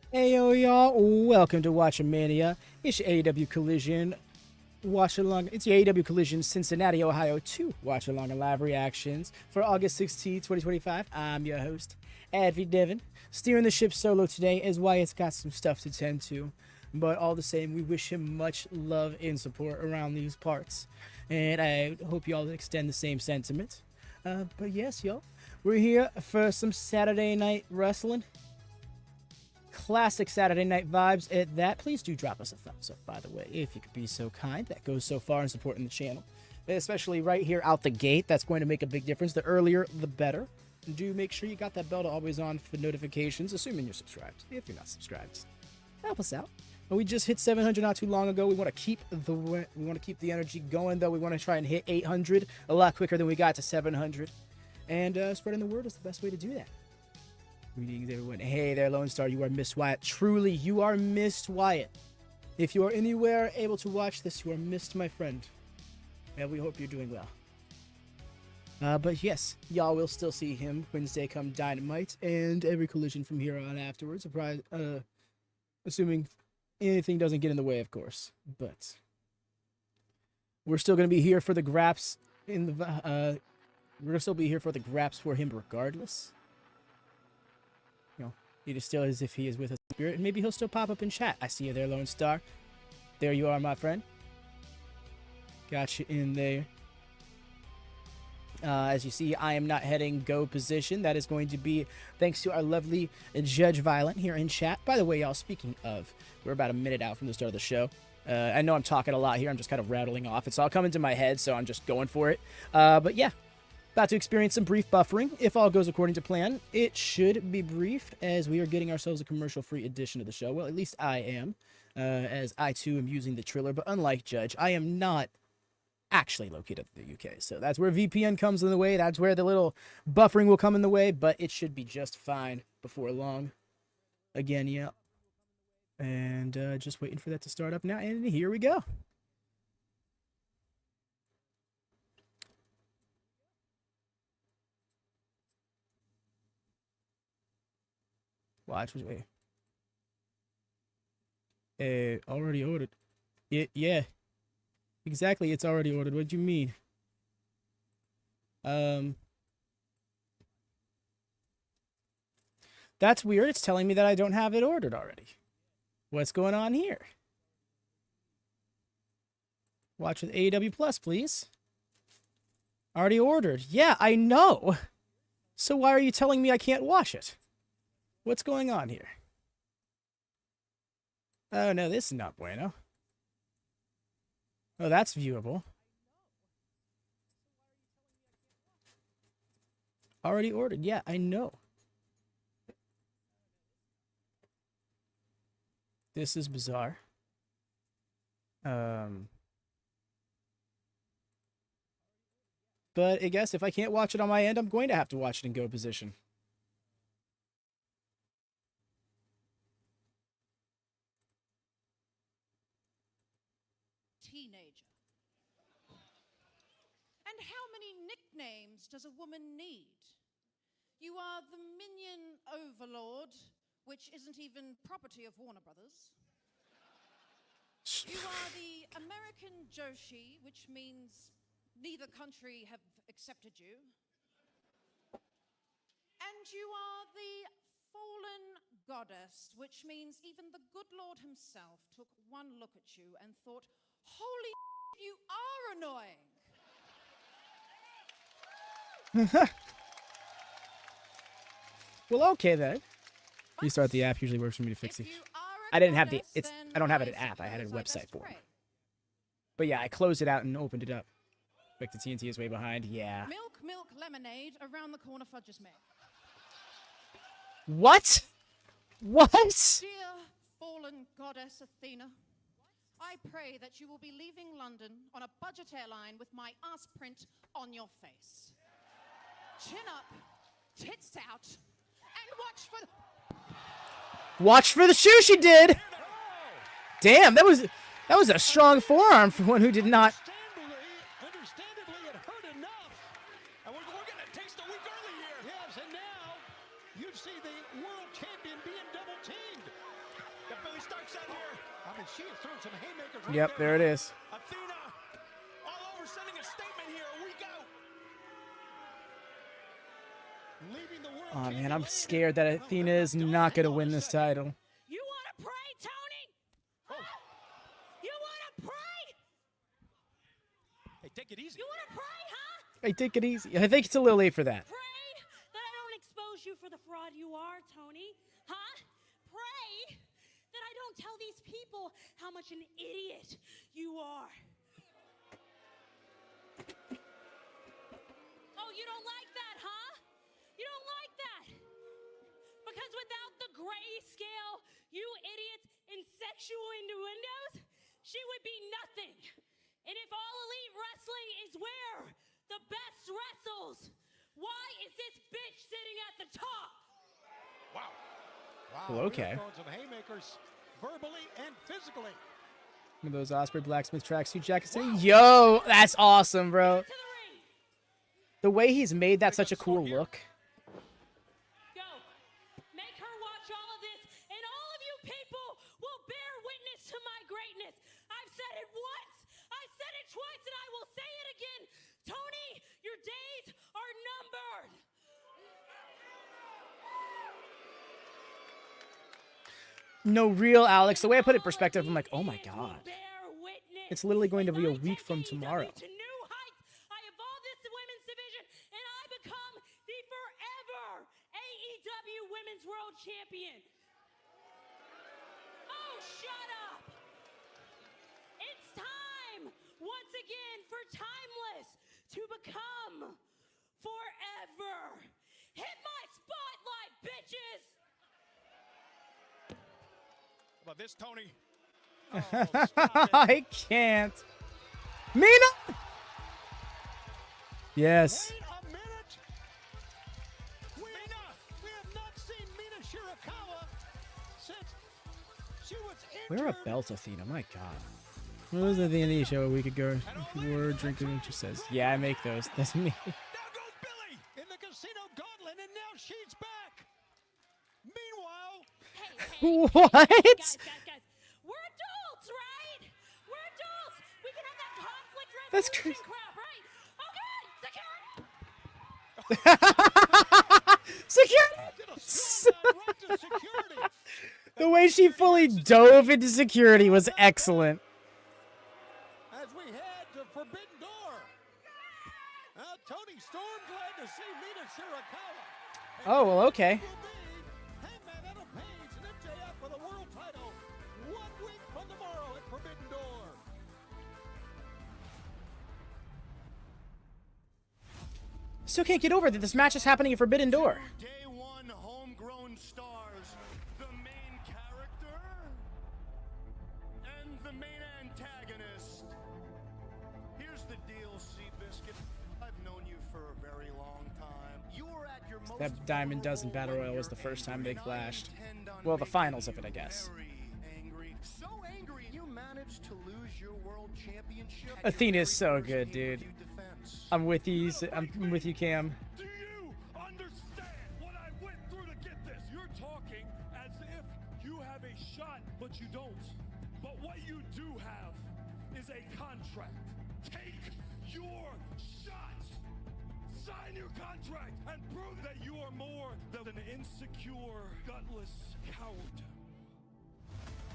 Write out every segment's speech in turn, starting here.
Hey yo y'all, welcome to WatchaMania. It's your AEW Collision Watchalong. It's your AEW Collision Cincinnati, Ohio 2 Watchalong and live reactions for August 16, 2025. I'm your host, Advi Devin. Steering the ship solo today is Wyatt's got some stuff to tend to. But all the same, we wish him much love and support around these parts. And I hope y'all extend the same sentiment. But yes, y'all, we're here for some Saturday night wrestling. Classic Saturday night vibes at that. Please do drop us a thumbs up, by the way, if you could be so kind. That goes so far in supporting the channel, especially right here out the gate. That's going to make a big difference. The earlier the better. Do make sure you got that bell always on for notifications, assuming you're subscribed. If you're not subscribed, help us out. We just hit 700 not too long ago. We want to keep the energy going, though. We want to try and hit 800 a lot quicker than we got to 700, and spreading the word is the best way to do that. Greetings, everyone. Hey there, Lone Star. You are Miss Wyatt. Truly, you are Missed Wyatt. If you are anywhere able to watch this, you are missed, my friend. And we hope you're doing well. But yes, y'all will still see him Wednesday come Dynamite and every collision from here on afterwards. Assuming anything doesn't get in the way, of course. But we're still going to be here for the graps we're going to still be here for the graps for him regardless. He just still as if he is with us in spirit, and maybe he'll still pop up in chat. I see you there, Lone Star. There you are, my friend. Got you in there. As you see, I am not heading go position. That is going to be thanks to our lovely Judge Violent here in chat. By the way, y'all, speaking of, we're about a minute out from the start of the show. I know I'm talking a lot here. I'm just kind of rattling off. It's all coming to my head, so I'm just going for it. But yeah. About to experience some brief buffering. If all goes according to plan, it should be brief as we are getting ourselves a commercial-free edition of the show. Well, at least I am, as I too am using the Triller. But unlike Judge, I am not actually located in the UK. So that's where VPN comes in the way. That's where the little buffering will come in the way. But it should be just fine before long. Again, yeah. And just waiting for that to start up now. And here we go. Watch. Wait. Already ordered. Yeah. Exactly, it's already ordered. What do you mean? That's weird. It's telling me that I don't have it ordered already. What's going on here? Watch with AEW Plus, please. Already ordered. Yeah, I know. So why are you telling me I can't watch it? What's going on here? Oh, no, this is not bueno. Oh, that's viewable. Already ordered. Yeah, I know. This is bizarre. But I guess if I can't watch it on my end, I'm going to have to watch it in go position. Teenager. And how many nicknames does a woman need? You are the Minion Overlord, which isn't even property of Warner Brothers. You are the American Joshi, which means neither country have accepted you. And you are the Fallen Goddess, which means even the good Lord himself took one look at you and thought, holy you are annoying. Well, okay then. Restart the app usually works for me to fix it. I didn't have I don't have it an app. I had a website for it. But yeah, I closed it out and opened it up. Like the TNT is way behind. Yeah. Milk, lemonade, around the corner fudge is made. What? What? Dear fallen goddess Athena, I pray that you will be leaving London on a budget airline with my ass print on your face. Chin up, tits out, and watch for the shoe she did. Damn, that was a strong forearm for one who did not. Understandably, it hurt enough. And we're going to taste a week early here. Yes, and now you see the world champion being double teamed. Got Billy Starks out here. I mean, she is throwing some haymakers right Yep, there it is. Athena, all over, sending a statement here. A week out. Leaving the world. Oh man, I'm scared that Athena is not gonna win this title. You want to pray, Tony? Huh? You want to pray? Hey, take it easy. You want to pray, huh? Hey, take it easy. I think it's a little late for that. Pray that I don't expose you for the fraud you are, Tony. Huh? Pray that I don't tell these people how much an idiot you are. Oh, you don't like that, huh? You don't like that? Because without the grayscale, you idiots in sexual innuendos, she would be nothing. And if all elite wrestling is where the best wrestles, why is this bitch sitting at the top? Wow. Wow. Well, okay. Throwing some haymakers, verbally and physically. One of those Osprey Blacksmith tracksuit jackets. Yo, that's awesome, bro. To the ring. The way he's made that such a cool look. Go. Make her watch all of this, and all of you people will bear witness to my greatness. I've said it once, I've said it twice, and I will say it again. Tony, your days are numbered. No, real Alex. The way I put it in perspective, I'm like, oh my Idiots will god. bear witness. It's literally going to be a As I week take from AEW tomorrow. to new heights, I evolve this women's division, and I become the forever AEW Women's World Champion. Oh, shut up! It's time once again for Timeless to become forever. Hit my spotlight, bitches! How about this, Tony? I can't. Mina! Yes. Wait a minute. We have not seen Mina Shirakawa since she was injured. Wear a belt, Athena. My god. What was at the end of the show a week ago? If you were drinking, and she says, yeah, I make those. That's me. There goes Billy in the casino gauntlet, and now she's back. Meanwhile, What? Guys. We're adults, right? We're adults. We can have that conflict That's resolution crazy. crap, right? Okay, security. Security! did a strong right to security. The way she fully dove into security was excellent. As we head to Forbidden Door. Tony Storm glad to see Mina Shirakawa. Oh, well, okay. Will be Hangman Adam Page and MJF for the world title 1 week from tomorrow at Forbidden Door. Still can't get over that this match is happening at Forbidden Door. Day one homegrown stars, the main character and the main antagonist. Here's the deal, Seabiscuit. I've known you for a very long time. You were at your most That Diamond Dozen Battle Royal was the first time they clashed. Well, the finals of it, I guess. Very angry. So angry you managed to lose your world championship. Athena is so good, dude. I'm with you. I'm with you, Cam. Do you understand what I went through to get this? You're talking as if you have a shot, but you don't. But what you do have is a contract. Take your shot. Sign your contract and prove that you are more than an insecure, gutless coward.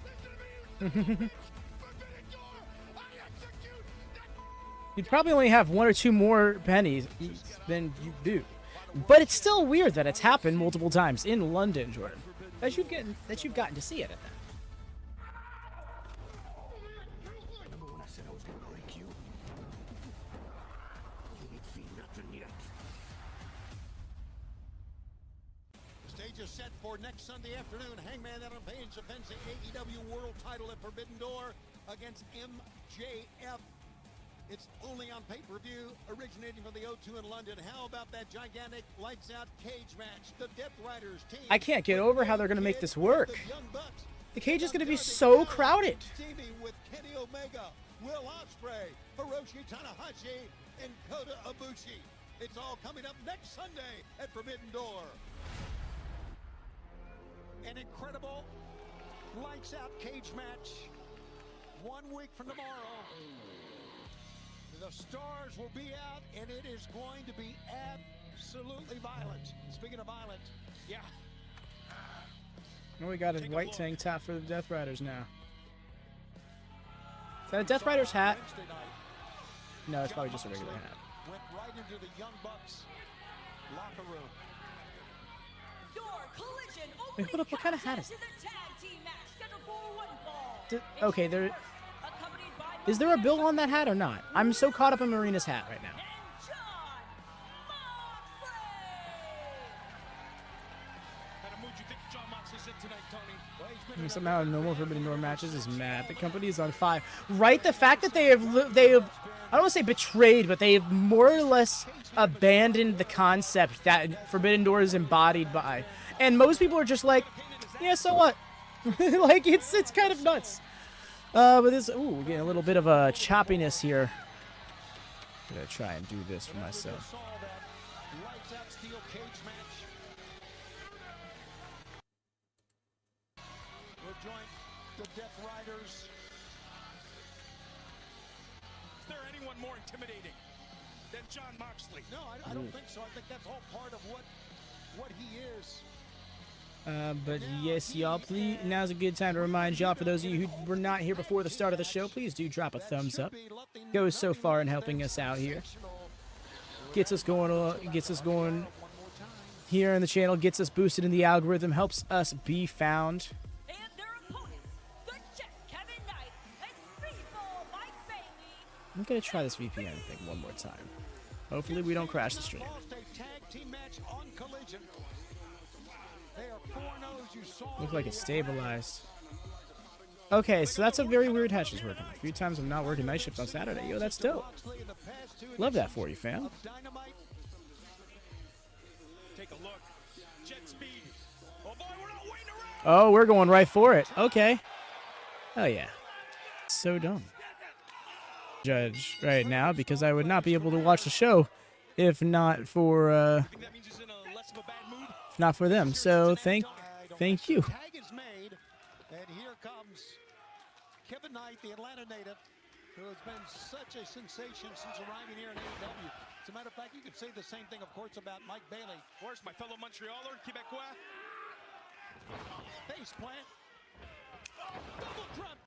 Listen to me, you son of a bitch. Forbidden Door. I execute that. You'd probably only have 1 or 2 more pennies than you do. But it's still weird that it's happened multiple times in London, Jordan. That you've gotten to see it at that. Remember when I said I was gonna break you? You ain't seen nothing yet. Stage is set for next Sunday afternoon. Hangman Adam Page defends the AEW World Title at Forbidden Door against MJF. It's only on pay-per-view, originating from the O2 in London. How about that gigantic lights-out cage match? The Death Riders team. I can't get over how they're gonna make this work. The Young Bucks. The cage is gonna be so crowded. Teaming with Kenny Omega, Will Ospreay, Hiroshi Tanahashi, and Kota Ibushi. It's all coming up next Sunday at Forbidden Door. An incredible lights out cage match 1 week from tomorrow. The stars will be out, and it is going to be absolutely violent. Speaking of violent, yeah. Oh, we got a white tank top for the Death Riders now. Is that a Death Riders hat? No, it's probably just a regular hat. Went right into the Young Bucks locker room. Wait, hold up, what kind of hat is that? Okay, there... Is there a bill on that hat or not? I'm so caught up in Marina's hat right now. And somehow no more Forbidden Door matches is mad. The company is on fire. Right? The fact that they have, I don't want to say betrayed, but they have more or less abandoned the concept that Forbidden Door is embodied by. And most people are just like, yeah, so what? Like, it's kind of nuts. But this, ooh, we're getting a little bit of a choppiness here. I'm gonna try and do this for myself. We'll join the Death Riders. Is there anyone more intimidating than Jon Moxley? No, I don't think so. I think that's all part of what he is. But yes, y'all, please, now's a good time to remind y'all, for those of you who were not here before the start of the show, please do drop a thumbs up. Goes so far in helping us out here. Gets us going here in the channel, gets us boosted in the algorithm, helps us be found. I'm gonna try this VPN thing one more time. Hopefully we don't crash the stream. Look like it's stabilized. Okay, so that's a very weird hatch is working. A few times I'm not working night shift on Saturday. Yo, that's dope. Love that for you, fam. Take a look. Jetspeed. Oh boy, we're not waiting around. Oh, we're going right for it. Okay. Hell yeah. So dumb. Judge right now, because I would not be able to watch the show if not for them. So thank you. Tag is made, and here comes Kevin Knight, the Atlanta native, who has been such a sensation since arriving here in AEW. As a matter of fact, you could say the same thing, of course, about Mike Bailey. Where's my fellow Montrealer, Quebecois? Face plant. Double drop.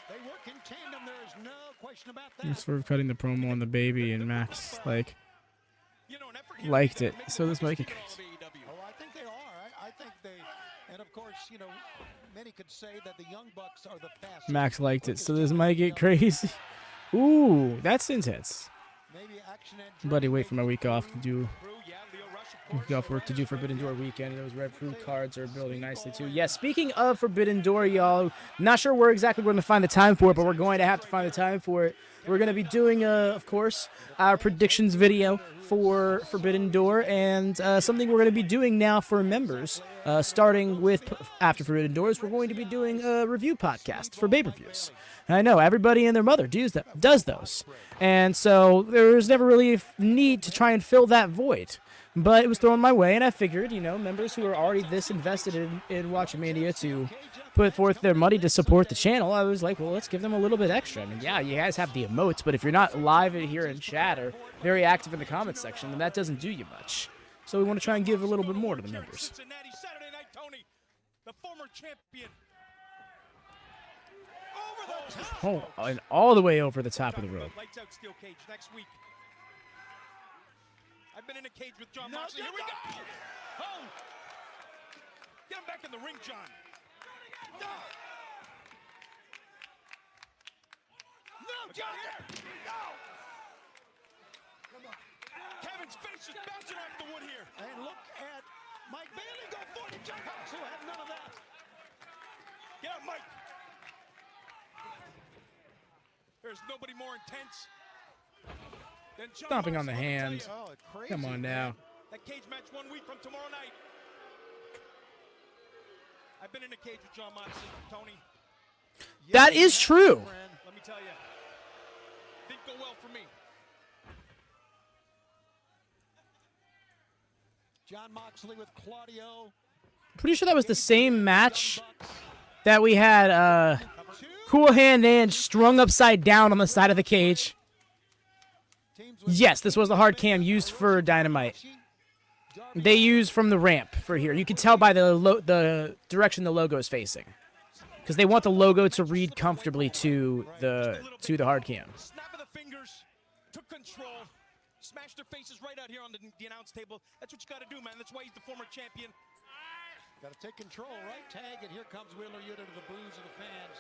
They work in tandem. There is no question about that. I'm sort of cutting the promo on the baby, and Max liked it. So this might get crazy. Oh, I think they are. I think they, and of course, you know, many could say that the Young Bucks are the fastest. Max liked it, so this might get crazy. Ooh, that's intense. Maybe action and Buddy, wait for my week off to do. We got work to do Forbidden Door weekend, and those Red Crew cards are building nicely too. Yeah, speaking of Forbidden Door, y'all, not sure where exactly we're going to find the time for it, but we're going to have to find the time for it. We're going to be doing, of course, our predictions video for Forbidden Door, and something we're going to be doing now for members, starting with after Forbidden Doors, we're going to be doing a review podcast for pay-per-views. I know, everybody and their mother does those. And so there was never really a need to try and fill that void. But it was thrown my way, and I figured, you know, members who are already this invested in WatchaMania to put forth their money to support the channel, I was like, well, let's give them a little bit extra. I mean, yeah, you guys have the emotes, but if you're not live here in chat or very active in the comments section, then that doesn't do you much. So we want to try and give a little bit more to the members. Cincinnati, Saturday night, Toni, the former champion. Oh, and all the way over the top of the rope. Lights out steel cage next week. I've been in a cage with Jon Moxley. Here we go! Oh! Get him back in the ring, John. No! No, John! No! Kevin's face is bouncing off the wood here. And look at Mike Bailey go for the jump house, who had none of that. Get up, Mike. There's nobody more intense. Stomping on the hand. Oh, crazy. Come on now. That cage match 1 week from tomorrow night. I've been in a cage with Jon Moxley, Toni. That is true. Let me tell you, didn't go well for me. John Moxley with Claudio. Pretty sure that was the same match that we had Cool Hand and strung upside down on the side of the cage. Yes, this was the hard cam used for Dynamite. They use from the ramp for here. You can tell by the direction the logo is facing, because they want the logo to read comfortably to the hard cam. Snap of the fingers, took control, smashed their faces right out here on the announce table. That's what you got to do, man. That's why he's the former champion. Got to take control, right? Tag, and here comes Wheeler Yuta to the boos of the fans.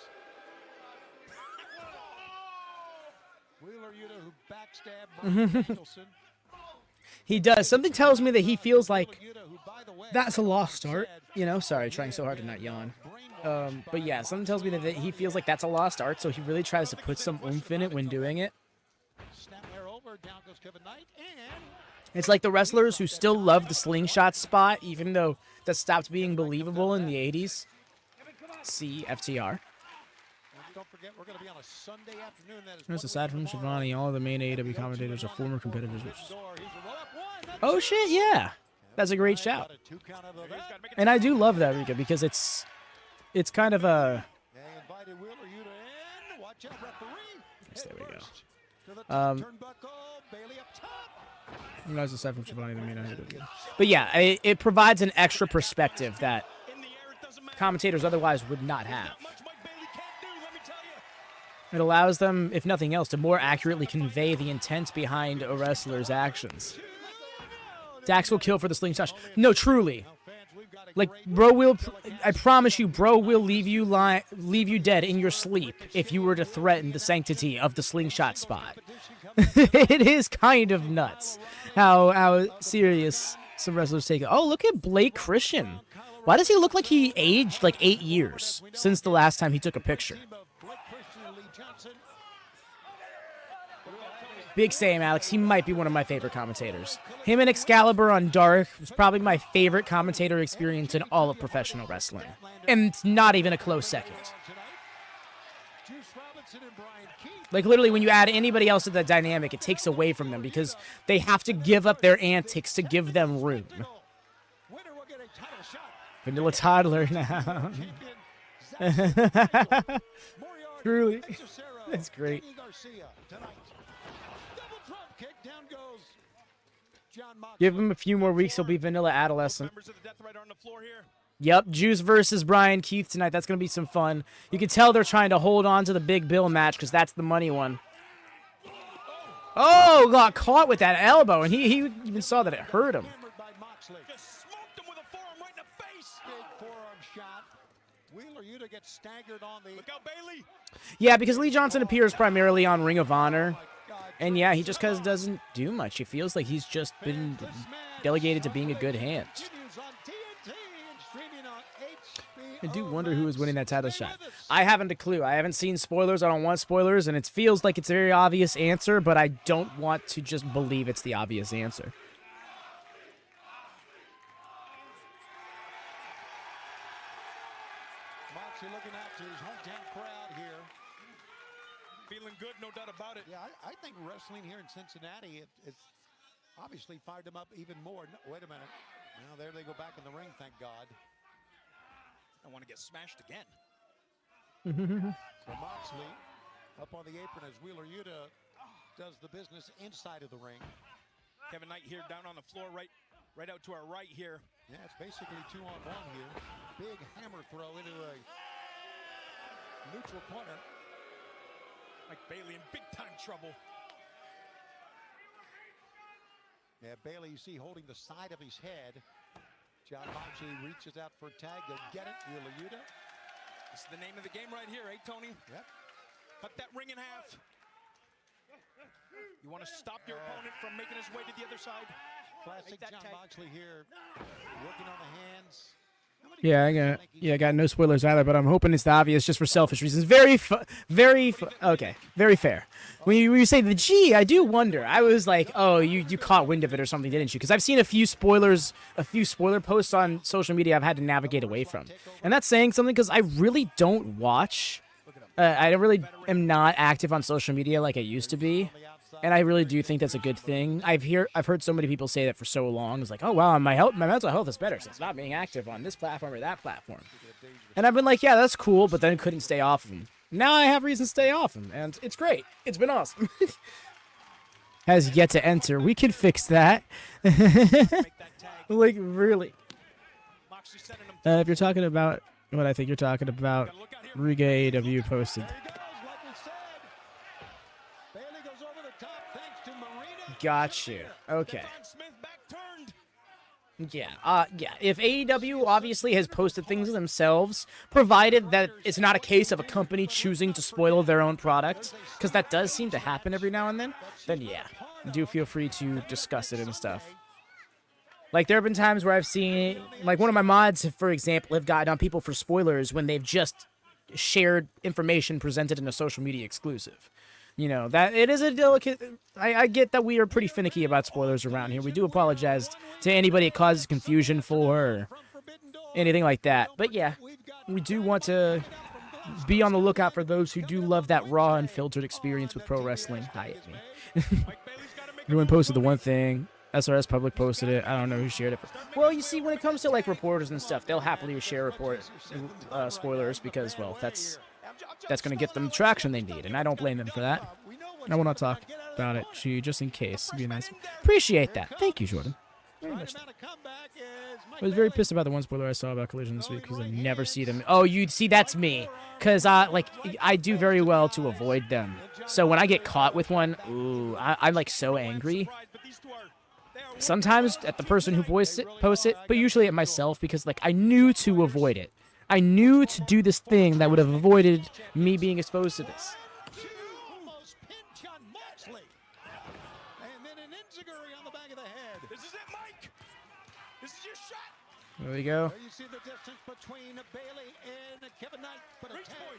Wheeler Yuta, who backstabbed Bryan Danielson. He does. Something tells me that he feels like that's a lost art. You know, sorry, trying so hard to not yawn. But yeah, something tells me that he feels like that's a lost art, so he really tries to put some oomph in it when doing it. It's like the wrestlers who still love the slingshot spot, even though that stopped being believable in the 80s. See FTR. Don't forget, we're going to be on a Sunday afternoon. Notice aside from Shivani, all the main AEW commentators are former competitors. Oh shit, yeah. That's a great shout. And I do love that, Rika, because it's kind of a... There we go. Notice aside from Shivani, the main AEW. But yeah, it provides an extra perspective that commentators otherwise would not have. It allows them, if nothing else, to more accurately convey the intent behind a wrestler's actions. Dax will kill for the slingshot. No, truly. Like, bro will, I promise you, bro will leave you dead in your sleep if you were to threaten the sanctity of the slingshot spot. It is kind of nuts how serious some wrestlers take it. Oh, look at Blake Christian. Why does he look like he aged like 8 years since the last time he took a picture? Big same, Alex. He might be one of my favorite commentators. Him and Excalibur on Dark was probably my favorite commentator experience in all of professional wrestling. And it's not even a close second. Like, literally, when you add anybody else to that dynamic, it takes away from them because they have to give up their antics to give them room. Vanilla Toddler now. Truly. That's great. Give him a few more weeks, he'll be Vanilla Adolescent. Yep, Juice versus Bryan Keith tonight. That's going to be some fun. You can tell they're trying to hold on to the Big Bill match because that's the money one. Oh, got caught with that elbow, and he even saw that it hurt him. Yeah, because Lee Johnson appears primarily on Ring of Honor. And yeah, he just doesn't do much. He feels like he's just been delegated to being a good hand. I do wonder who is winning that title shot. I haven't a clue. I haven't seen spoilers. I don't want spoilers, and it feels like it's a very obvious answer, but I don't want to just believe it's the obvious answer. Moxley looking out to his hometown crowd here. Feeling good, no doubt about it. Yeah, I think wrestling here in Cincinnati, it's obviously fired them up even more. No, wait a minute. Now there they go back in the ring, thank God. I want to get smashed again. So Moxley up on the apron as Wheeler Yuta does the business inside of the ring. Kevin Knight here down on the floor, right out to our right here. Yeah, it's basically 2-on-1 here. Big hammer throw into a neutral corner. Mike Bailey in big-time trouble. Yeah, Bailey, you see, holding the side of his head. John Moxley reaches out for a tag. They'll get it. Wheeler Yuta. This is the name of the game right here, eh, Tony? Yep. Cut that ring in half. You want to stop your opponent from making his way to the other side? Classic John Moxley here, working on the hands. Yeah, I got no spoilers either, but I'm hoping it's the obvious just for selfish reasons. Okay, very fair. When you say the G, I do wonder. I was like, oh, you caught wind of it or something, didn't you? Because I've seen a few spoiler posts on social media I've had to navigate away from. And that's saying something because I really don't watch. I really am not active on social media like I used to be. And I really do think that's a good thing. I've heard so many people say that for so long. It's like, oh wow, my mental health is better since not being active on this platform or that platform. And I've been like, yeah, that's cool, but then couldn't stay off them. Now I have reason to stay off them, and it's great. It's been awesome. Has yet to enter. We can fix that. Like, really. If you're talking about what I think you're talking about, Riga AEW posted. Got you. Okay. Yeah. Yeah. If AEW obviously has posted things themselves, provided that it's not a case of a company choosing to spoil their own product, because that does seem to happen every now and then yeah, do feel free to discuss it and stuff. Like, there have been times where I've seen, like, one of my mods, for example, have gotten on people for spoilers when they've just shared information presented in a social media exclusive. You know, that it is a delicate... I get that we are pretty finicky about spoilers around here. We do apologize to anybody it causes confusion for or anything like that. But yeah, we do want to be on the lookout for those who do love that raw, unfiltered experience with pro wrestling. Hi, it's me. Everyone posted the one thing. SRS Public posted it. I don't know who shared it. Well, you see, when it comes to, like, reporters and stuff, they'll happily share spoilers because, well, that's going to get them the traction they need, and I don't blame them for that. I will not talk about it, just in case. It'd be nice. Appreciate that. Thank you, Jordan. Very much. I was very pissed about the one spoiler I saw about Collision this week because I never see them. Oh, you see, that's me. Because, I do very well to avoid them. So when I get caught with one, ooh, I'm, like, so angry. Sometimes at the person who posts it, but usually at myself because, like, I knew to avoid it. I knew to do this thing that would have avoided me being exposed to this. Almost pinch on Moxley. And then an enziguri on the back of the head. This is it, Mike. This is your shot. There we go. There you see the distance between Bailey and Kevin Knight. But a tag.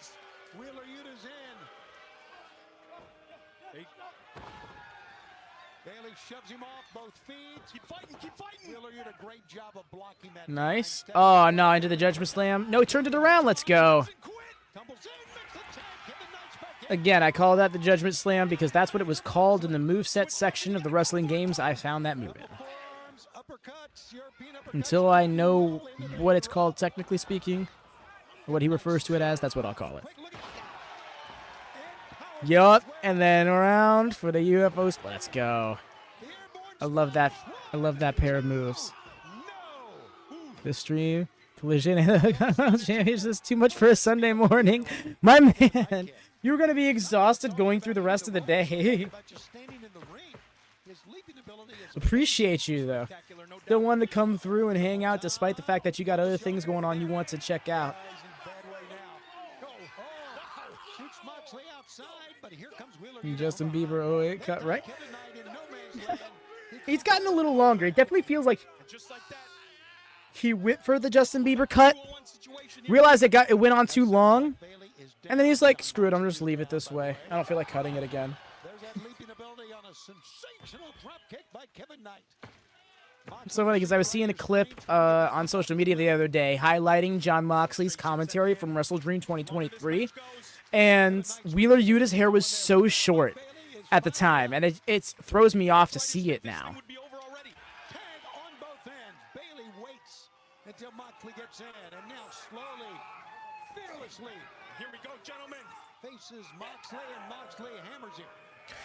Wheeler Yuta's in. Bailey shoves him off both feet. Keep fighting, keep fighting. Wheeler Yuta, great job of blocking that. Nice. Oh, no, into the Judgment Slam. No, he turned it around. Let's go. Again, I call that the Judgment Slam because that's what it was called in the moveset section of the wrestling games. I found that move in. Until I know what it's called, technically speaking, what he refers to it as, that's what I'll call it. Yup, and then around for the UFO split. Let's go. I love that. I love that pair of moves. This stream, Collision, Champions is too much for a Sunday morning. My man, you're going to be exhausted going through the rest of the day. Appreciate you, though. Still wanted to come through and hang out despite the fact that you got other things going on you want to check out. Justin Bieber 08 cut, right? He's gotten a little longer. It definitely feels like he went for the Justin Bieber cut, realized it went on too long, and then he's like, screw it, I'm just leave it this way. I don't feel like cutting it again. It's so funny because I was seeing a clip on social media the other day highlighting Jon Moxley's commentary from WrestleDream 2023. And Wheeler Yuta's hair was so short at the time, and it throws me off to see it now.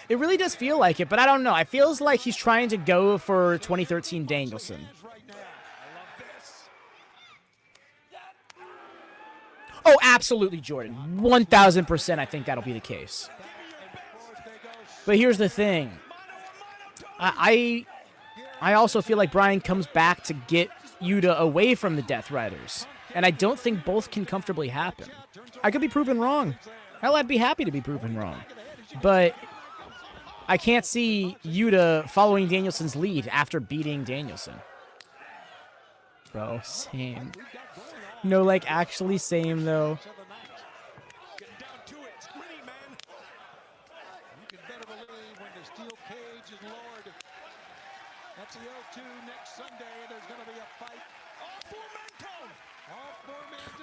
It really does feel like it, but I don't know. It feels like he's trying to go for 2013 Danielson. Oh, absolutely, Jordan. 1,000% I think that'll be the case. But here's the thing. I also feel like Bryan comes back to get Yuta away from the Death Riders. And I don't think both can comfortably happen. I could be proven wrong. Hell, I'd be happy to be proven wrong. But I can't see Yuta following Danielson's lead after beating Danielson. Bro, same. No, like, actually same, though.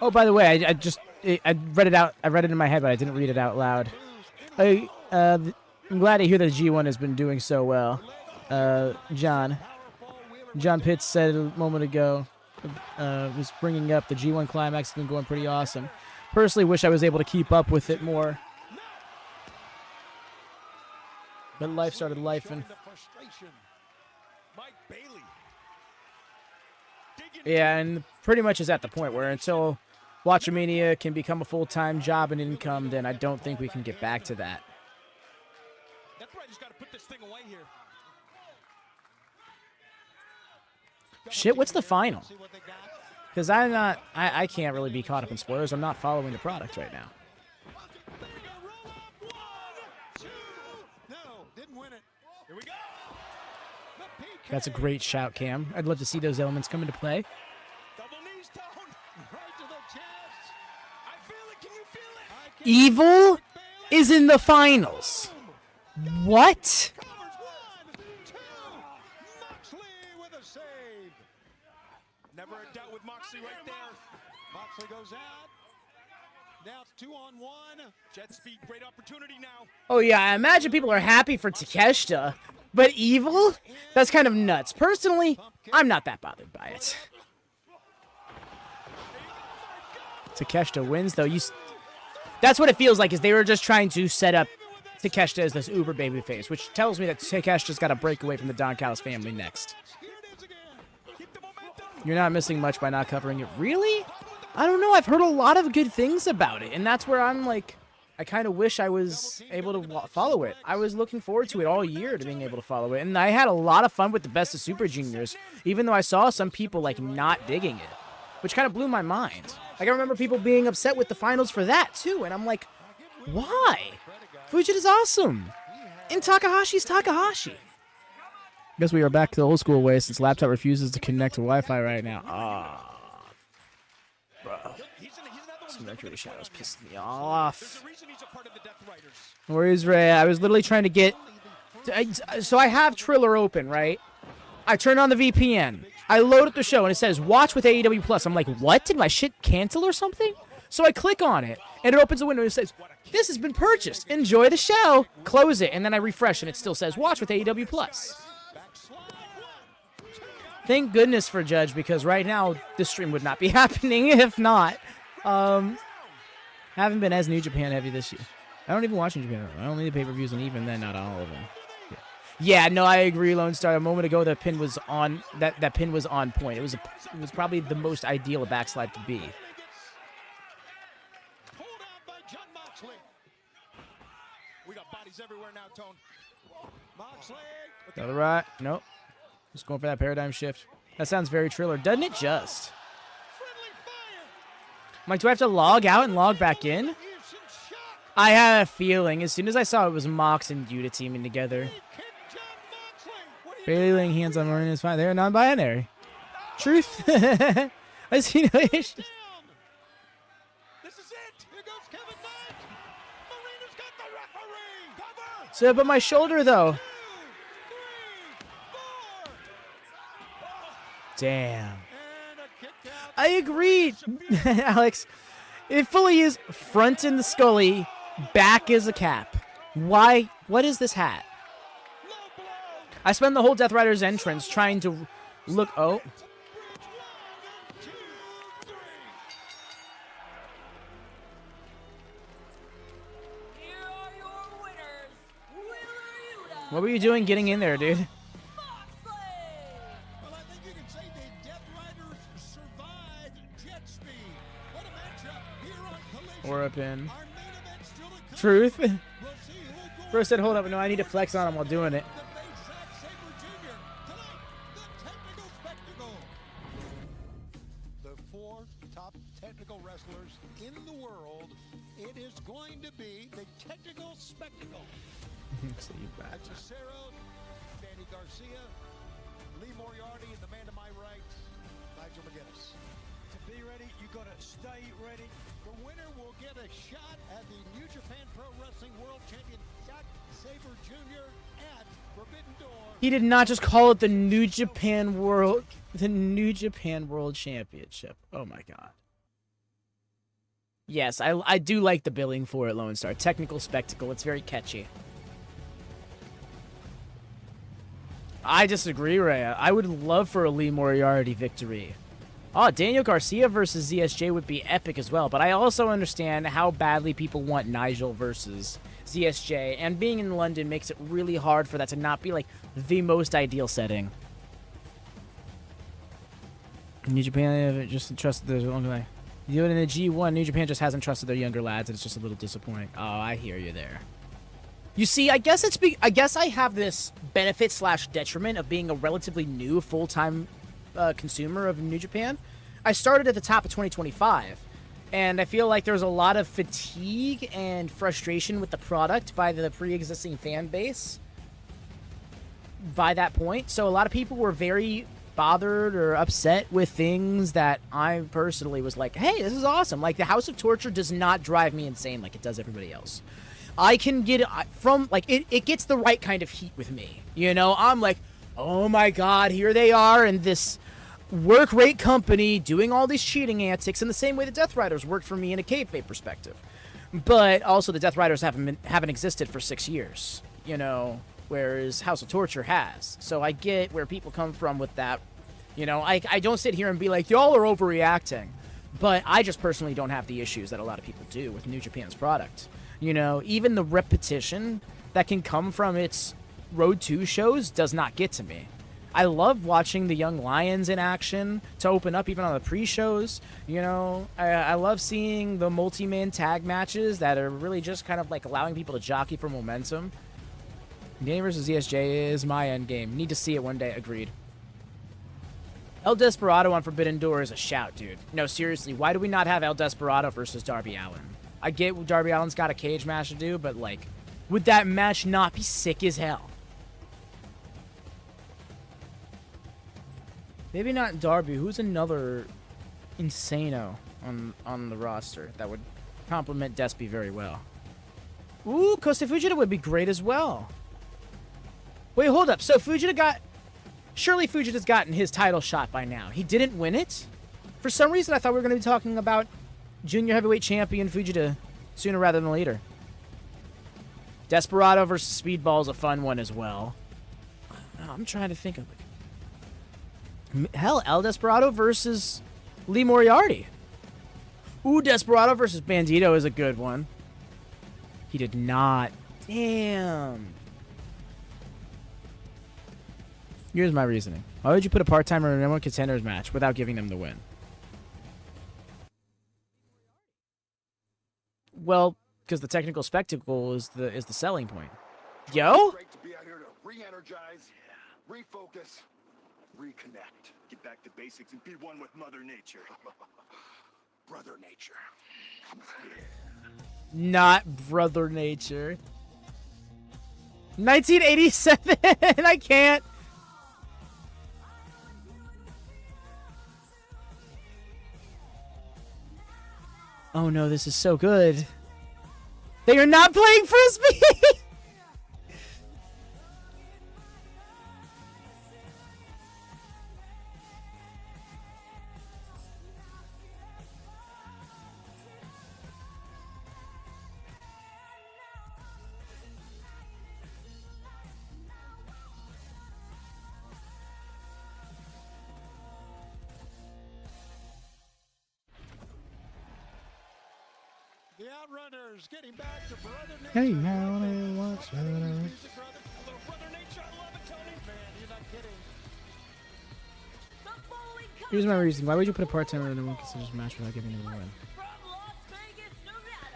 Oh, by the way, I read it out. I read it in my head, but I didn't read it out loud. I'm glad to hear that G1 has been doing so well. John Pitts said a moment ago, was bringing up the G1 Climax has been going pretty awesome. Personally, wish I was able to keep up with it more. But life started lifing. Yeah, and pretty much is at the point where until WatchaMania can become a full-time job and income, then I don't think we can get back to that. That's why I just got to put this thing away here. Shit, what's the final? Because I can't really be caught up in spoilers. I'm not following the product right now. That's a great shout, Cam. I'd love to see those elements come into play. Evil is in the finals. What? Never a doubt with Moxley right there. Moxley goes out. Now it's 2-on-1. Jetspeed, great opportunity now. Oh yeah, I imagine people are happy for Takeshita, but Evil? That's kind of nuts. Personally, I'm not that bothered by it. Takeshita wins, though. That's what it feels like, is they were just trying to set up Takeshita as this uber babyface, which tells me that Takeshita's got to break away from the Don Callis family next. You're not missing much by not covering it. Really? I don't know. I've heard a lot of good things about it, and that's where I'm like, I kind of wish I was able to follow it. I was looking forward to it all year, to being able to follow it, and I had a lot of fun with the Best of Super Juniors, even though I saw some people like not digging it, which kind of blew my mind. Like, I remember people being upset with the finals for that too, and I'm like, why? Fujita's awesome, and Takahashi's Takahashi. Guess we are back to the old school way since laptop refuses to connect to Wi-Fi right now. Ah. Bro. Some Mercury Shadows pissed me off. Where's Ray? I was literally trying to get... So I have Triller open, right? I turn on the VPN. I load up the show, and it says, watch with AEW Plus. I'm like, what? Did my shit cancel or something? So I click on it, and it opens a window, and it says, this has been purchased. Enjoy the show. Close it, and then I refresh, and it still says, watch with AEW Plus. Thank goodness for Judge, because right now this stream would not be happening if not. Haven't been as New Japan heavy this year. I don't even watch New Japan. I don't need the pay-per-views, and even then, not all of them. Yeah, no, I agree, Lone Star. A moment ago, that pin was on. That pin was on point. It was probably the most ideal a backslide could be. We got bodies everywhere now, Tone. Moxley. Go to the right. Nope. Just going for that paradigm shift. That sounds very Triller. Doesn't it just? I'm like, do I have to log out and log back in? I have a feeling. As soon as I saw it was Mox and Yuta teaming together. Barely laying hands on Marina is fine. They're non-binary. Truth. I see no issues. This is it. Here goes Kevin Nash. Marina's got the referee. Cover. So, but my shoulder, though. Damn. I agreed, Alex. It fully is front in the Scully, back is a cap. Why? What is this hat? I spent the whole Death Rider's entrance trying to look. Oh. Here are your winners, Yuta. What were you doing getting in there, dude? Well, I think you can say the Death Riders survived Jetspeed. What a matchup here on Collision. Or up in. Our main event still to come. Truth. We'll see who goes Bro said, hold up. No, I need to flex on him while doing it. the face Zack Sabre Jr. Tonight, the technical spectacle. The 4 top technical wrestlers in the world. It is going to be the technical spectacle. See you back. Hechicero, Danny Garcia, Lee Moriarty, and the man to my right, Nigel McGuinness. To be ready, you gotta stay ready. The winner will get a shot at the New Japan Pro Wrestling World Champion Zack Sabre Jr. at Forbidden Door. He did not just call it the New Japan World Championship. Oh my god. Yes, I do like the billing for it, Lone Star. Technical spectacle. It's very catchy. I disagree, Rhea. I would love for a Lee Moriarty victory. Oh, Daniel Garcia versus ZSJ would be epic as well, but I also understand how badly people want Nigel versus ZSJ, and being in London makes it really hard for that to not be, like, the most ideal setting. New Japan just trusted their own way. You know, in the G1, New Japan just hasn't trusted their younger lads, and it's just a little disappointing. Oh, I hear you there. You see, I guess I have this benefit / detriment of being a relatively new full-time consumer of New Japan. I started at the top of 2025, and I feel like there's a lot of fatigue and frustration with the product by the pre-existing fan base by that point. So a lot of people were very bothered or upset with things that I personally was like, hey, this is awesome. Like, the House of Torture does not drive me insane like it does everybody else. I can get from, like, it gets the right kind of heat with me. You know, I'm like, oh my God, here they are in this work rate company doing all these cheating antics in the same way the Death Riders worked for me in a kayfabe perspective. But also the Death Riders haven't existed for 6 years, you know, whereas House of Torture has. So I get where people come from with that. You know, I don't sit here and be like, y'all are overreacting. But I just personally don't have the issues that a lot of people do with New Japan's product. You know, even the repetition that can come from its Road 2 shows does not get to me. I love watching the Young Lions in action to open up even on the pre-shows. You know, I love seeing the multi-man tag matches that are really just kind of like allowing people to jockey for momentum. Danny versus ESJ is my end game. Need to see it one day. Agreed. El Desperado on Forbidden Door is a shout, dude. No, seriously, why do we not have El Desperado versus Darby Allin? I get Darby Allin's got a cage match to do, but, like, would that match not be sick as hell? Maybe not Darby. Who's another Insano on the roster that would complement Despy very well? Ooh, Costa Fujita would be great as well. Wait, hold up. So Fujita got... Surely Fujita's gotten his title shot by now. He didn't win it? For some reason, I thought we were going to be talking about Junior Heavyweight Champion Fujita sooner rather than later. Desperado versus Speedball is a fun one as well. I'm trying to think of it. Hell, El Desperado versus Lee Moriarty. Ooh, Desperado versus Bandito is a good one. He did not. Damn. Here's my reasoning. Why would you put a part-timer in a number one contenders match without giving them the win? Well, because the technical spectacle is the selling point. Yo? Great to be out here to re-energize, refocus, reconnect. Get back to basics and be one with Mother Nature. Brother Nature. Not Brother Nature. 1987. I can't. Oh no, this is so good. They are not playing Frisbee! The Outrunners getting back to Brother Nature. Hey, now I watch her. Brother Nature, I love it, Tony. Man, you're not kidding. Here's my reason. Why would you put a part-timer in a one contenders match without giving them a win?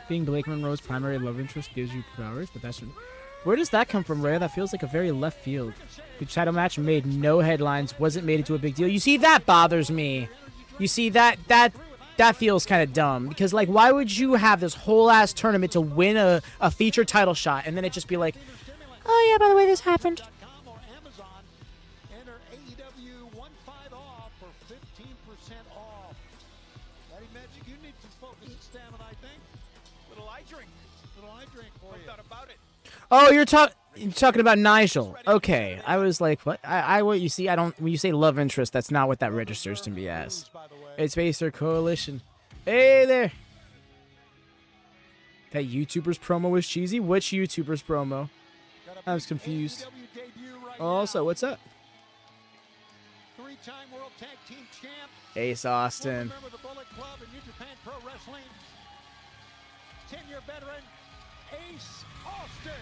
Being Blake Monroe's primary love interest gives you powers, but that's... Where does that come from, Ray? That feels like a very left field. The title match made no headlines, wasn't made into a big deal. You see, that bothers me. You see, that feels kind of dumb. Because, like, why would you have this whole-ass tournament to win a featured title shot, and then it just be like, oh, yeah, by the way, this happened. Or Amazon, enter AEW 15 off for 15% off. Daddy Magic, you need some focus and stamina, I think. Little eye drink. Little eye drink for No you. doubt about it. Oh, you're talking about Nigel. Okay, I was like, what? What you see? I don't. When you say love interest, that's not what that registers to me as. It's based on Coalition. Hey there. That YouTuber's promo was cheesy. Which YouTuber's promo? I was confused. Also, what's up? Three-time World Tag Team Champ. Ace Austin. Member of the Bullet Club and New Japan Pro Wrestling. 10-year veteran, Ace Austin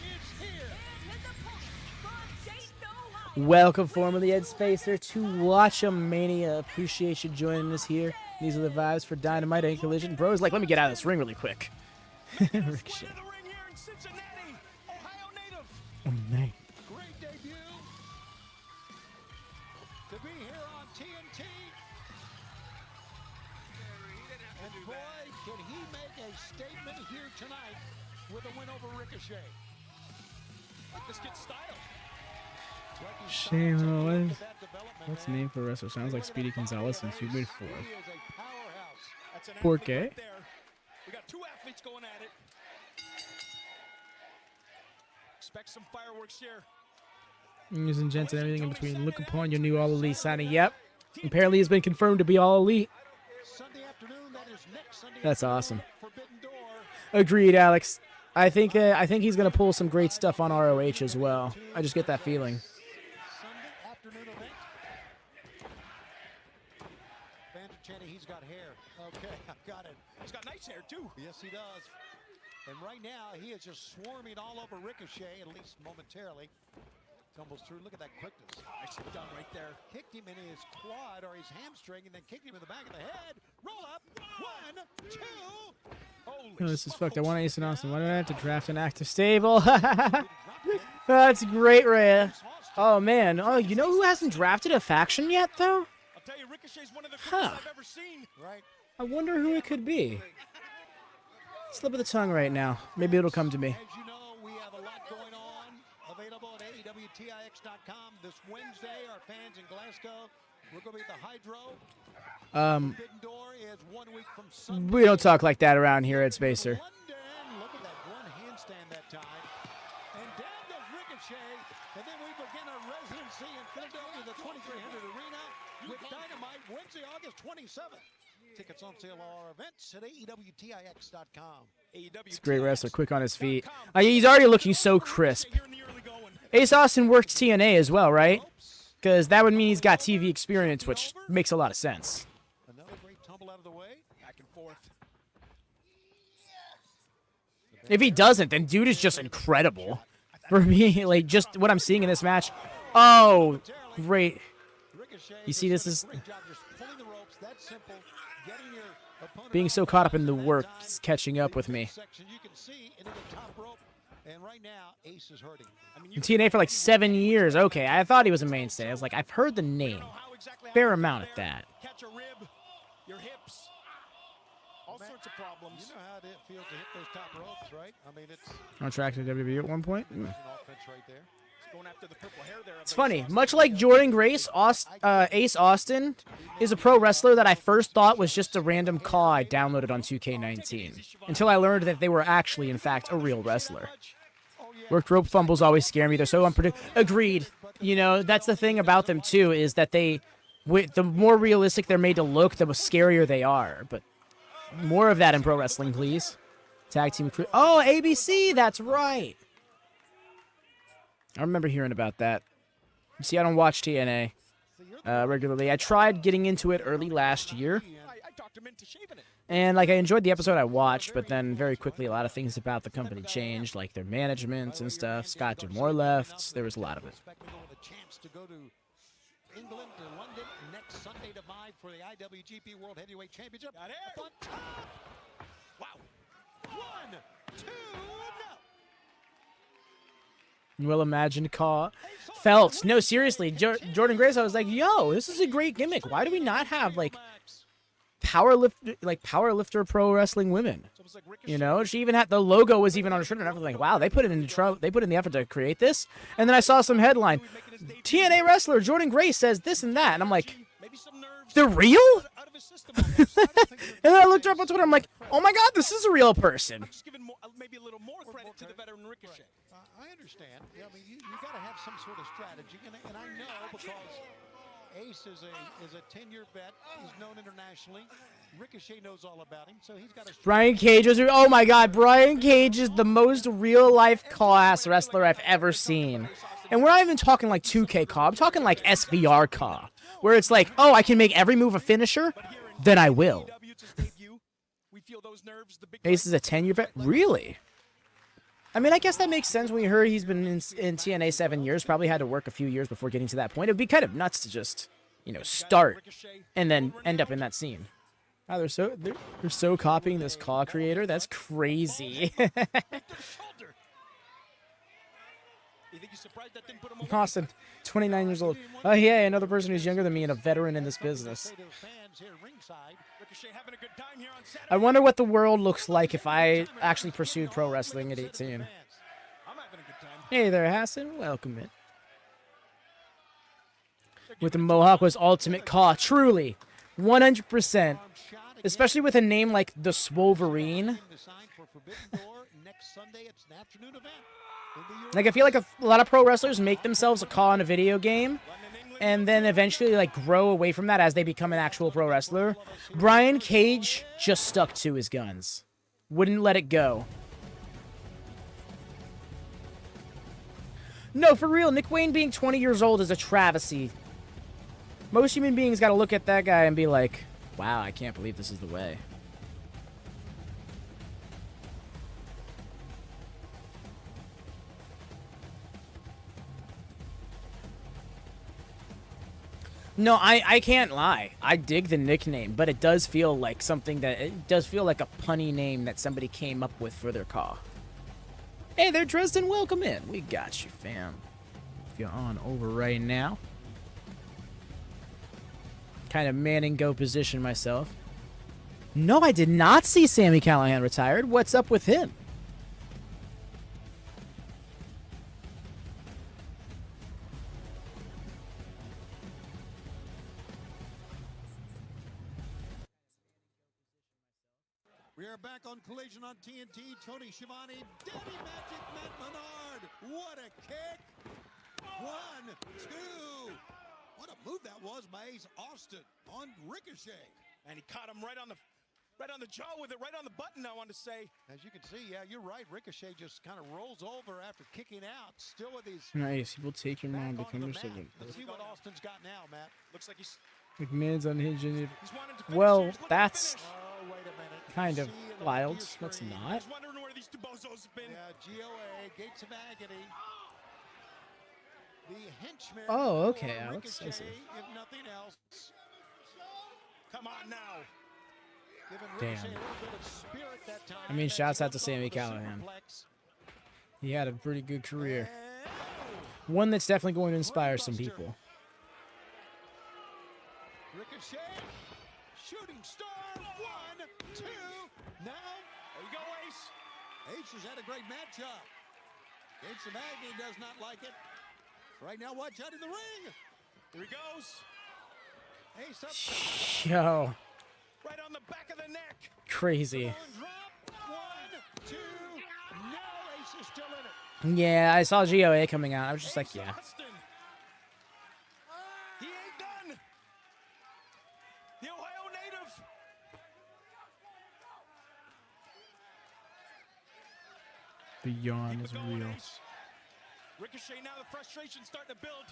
is here. And his opponent from Dayton, Ohio. Welcome, formerly Ed Spacer, to WatchaMania. Appreciate you joining us here. These are the vibes for Dynamite and Collision. Bro's like, let me get out of this ring really quick. Ricochet. Winner of the ring here in Cincinnati, Ohio native. Oh, man. Great debut to be here on TNT. And boy, can he make a statement here tonight with a win over Ricochet. This kid's style. Shame. What's the name for a wrestler? Sounds like Speedy Gonzalez and 2 mid 4. He is a powerhouse. That's an Por athlete qué? right there. We got 2 athletes going at it. Expect some fireworks here. Ladies and gents and everything in between. Look upon your new All Elite signing. Yep. Apparently he's been confirmed to be All Elite. Sunday afternoon, that is next Sunday That's afternoon, awesome. Forbidden Door. Agreed, Alex. I think he's gonna pull some great stuff on ROH as well. I just get that feeling. Sunday afternoon event. Fans are chanting, he's got hair. Okay, I've got it. He's got nice hair, too. Yes, he does. And right now, he is just swarming all over Ricochet, at least momentarily. Tumbles through. Look at that quickness. Nicely done right there. Kicked him in his quad or his hamstring, and then kicked him in the back of the head. Roll up. 1, 2. Holy Oh, this is smoke. fucked. I want Ace and Austin. Why do I have to draft an active stable? That's great, Rhea. Oh, man. Oh, you know who hasn't drafted a faction yet, though? I'll tell you, Ricochet's one of the Huh. quickest I've ever seen. Right. I wonder who it could be. Slip of the tongue right now. Maybe it'll come to me. As you know, we have a lot going on. Available at AEWTIX.com this Wednesday. Our fans in Glasgow, we're going to be at the Hydro. Forbidden Door is 1 week from Sunday. We don't talk like that around here at Spacer. London. Look at that one handstand that time. And down goes Ricochet. And then we begin our residency in Philadelphia, the 2300 Arena, with Dynamite Wednesday, August 27th. Tickets on sale at our events at AEWTIX.com. He's a great wrestler, quick on his feet. He's already looking so crisp. Here in the early going. Ace Austin worked TNA as well, right? Because that would mean he's got TV experience, which makes a lot of sense. Another great tumble out of the way. Back and forth. If he doesn't, then dude is just incredible. For me, like, just what I'm seeing in this match. Oh, great. Ricochet You see, this is great job just pulling the ropes. That simple. Getting your opponent being so caught up in the work, it's catching up with me. section you can see into the top rope. And right now, Ace is hurting. I mean, In TNA for like 7 years. Okay, I thought he was a mainstay. I was like, I've heard the name. Fair amount at that. Catch a rib, your hips, all sorts of problems. you know how it feels to hit those top ropes, right? I mean, it's On track to WWE at one point. an offense right there. Going after the purple hair there. It's funny. Much like Jordan Grace, Ace Austin is a pro wrestler that I first thought was just a random call I downloaded on 2K19. Until I learned that they were actually, in fact, a real wrestler. Worked rope fumbles always scare me. They're so unpredictable. Agreed. You know, that's the thing about them, too, is that the more realistic they're made to look, the scarier they are. But more of that in pro wrestling, please. Tag team crew. Oh, ABC. That's right. I remember hearing about that. You see, I don't watch TNA regularly. I tried getting into it early last year. I talked him into shaving it. And, like, I enjoyed the episode I watched, but then very quickly a lot of things about the company changed, like their management and stuff. Scott did more left. There was a lot of it. Expecting all the champs to go to England to London next Sunday to vie for the IWGP World Heavyweight Championship. Got it. Up on top. Wow. 1, 2, no. Well imagined call. Felt. No, seriously. Jordan Grace, I was like, yo, this is a great gimmick. Why do we not have, like, powerlifter pro wrestling women? You know, she even had the logo was even on her shirt, and I was like, wow, they put in the effort to create this. And then I saw some headline, TNA wrestler Jordan Grace says this and that, and I'm like, they're real? And then I looked her up on Twitter. I'm like, oh my god, this is a real person. Just giving maybe a little more credit to the veteran Ricochet. I understand. Yeah, I mean, you got to have some sort of strategy, and I know because Ace is a 10-year vet. He's known internationally. Ricochet knows all about him, so he's got a. Brian Cage was. Oh my god, Brian Cage is the most real-life class wrestler I've ever seen. And we're not even talking like 2K CAW. I'm talking like SVR CAW, where it's like, oh, I can make every move a finisher, then I will. Ace is a 10-year vet? Really? I mean, I guess that makes sense when you heard he's been in TNA 7 years. Probably had to work a few years before getting to that point. It would be kind of nuts to just, you know, start and then end up in that scene. Oh, they're so copying this CAW creator. That's crazy. Austin, 29 years old. Oh, yeah, another person who's younger than me and a veteran in this business. I wonder what the world looks like if I actually pursued pro wrestling at 18. Hey there, Hassan. Welcome in. With the Mohawk was ultimate CAW. Truly. 100%. Especially with a name like the Swoverine. Like, I feel like a lot of pro wrestlers make themselves a CAW in a video game, and then eventually, like, grow away from that as they become an actual pro wrestler. Brian Cage just stuck to his guns. Wouldn't let it go. No, for real, Nick Wayne being 20 years old is a travesty. Most human beings gotta look at that guy and be like, wow, I can't believe this is the way. No, I can't lie. I dig the nickname, but it does feel like something that... It does feel like a punny name that somebody came up with for their CAW. Hey there, Dresden. Welcome in. We got you, fam. If you're on over right now. Kind of manning go position myself. No, I did not see Sami Callihan retired. What's up with him? We are back on Collision on TNT. Toni Schiavone, Daddy Magic Matt Menard. What a kick. 1, 2. What a move that was by Ace Austin on Ricochet. And he caught him right on the jaw with it, right on the button, I want to say. As you can see, yeah, you're right. Ricochet just kind of rolls over after kicking out, still with his... Nice. He will take your mom become your servant. Let's see what Austin's got now, Matt. Looks like he's... McMahon's unhinged. Well, that's kind of wild. That's not. I was wondering where these two bozos have been. Yeah, GOA, Gates of Agony. The henchman. Oh, okay, Alex. I see. If nothing else. Come on now. Damn. I mean, shouts out to Sami Callihan. He had a pretty good career. One that's definitely going to inspire some people. Ricochet, shooting star, 1, 2. Now, there you go, Ace. Ace has had a great matchup. Gates of Agony does not like it. Right now, watch out in the ring. Here he goes. Ace up. Yo. Right on the back of the neck. Crazy. Drop, 1, 2. Now Ace is still in it. Yeah, I saw GOA coming out. I was just like, yeah. Austin. He ain't done. The Ohio native. The yawn is going, real. Ace. Ricochet, now the frustration's starting to build.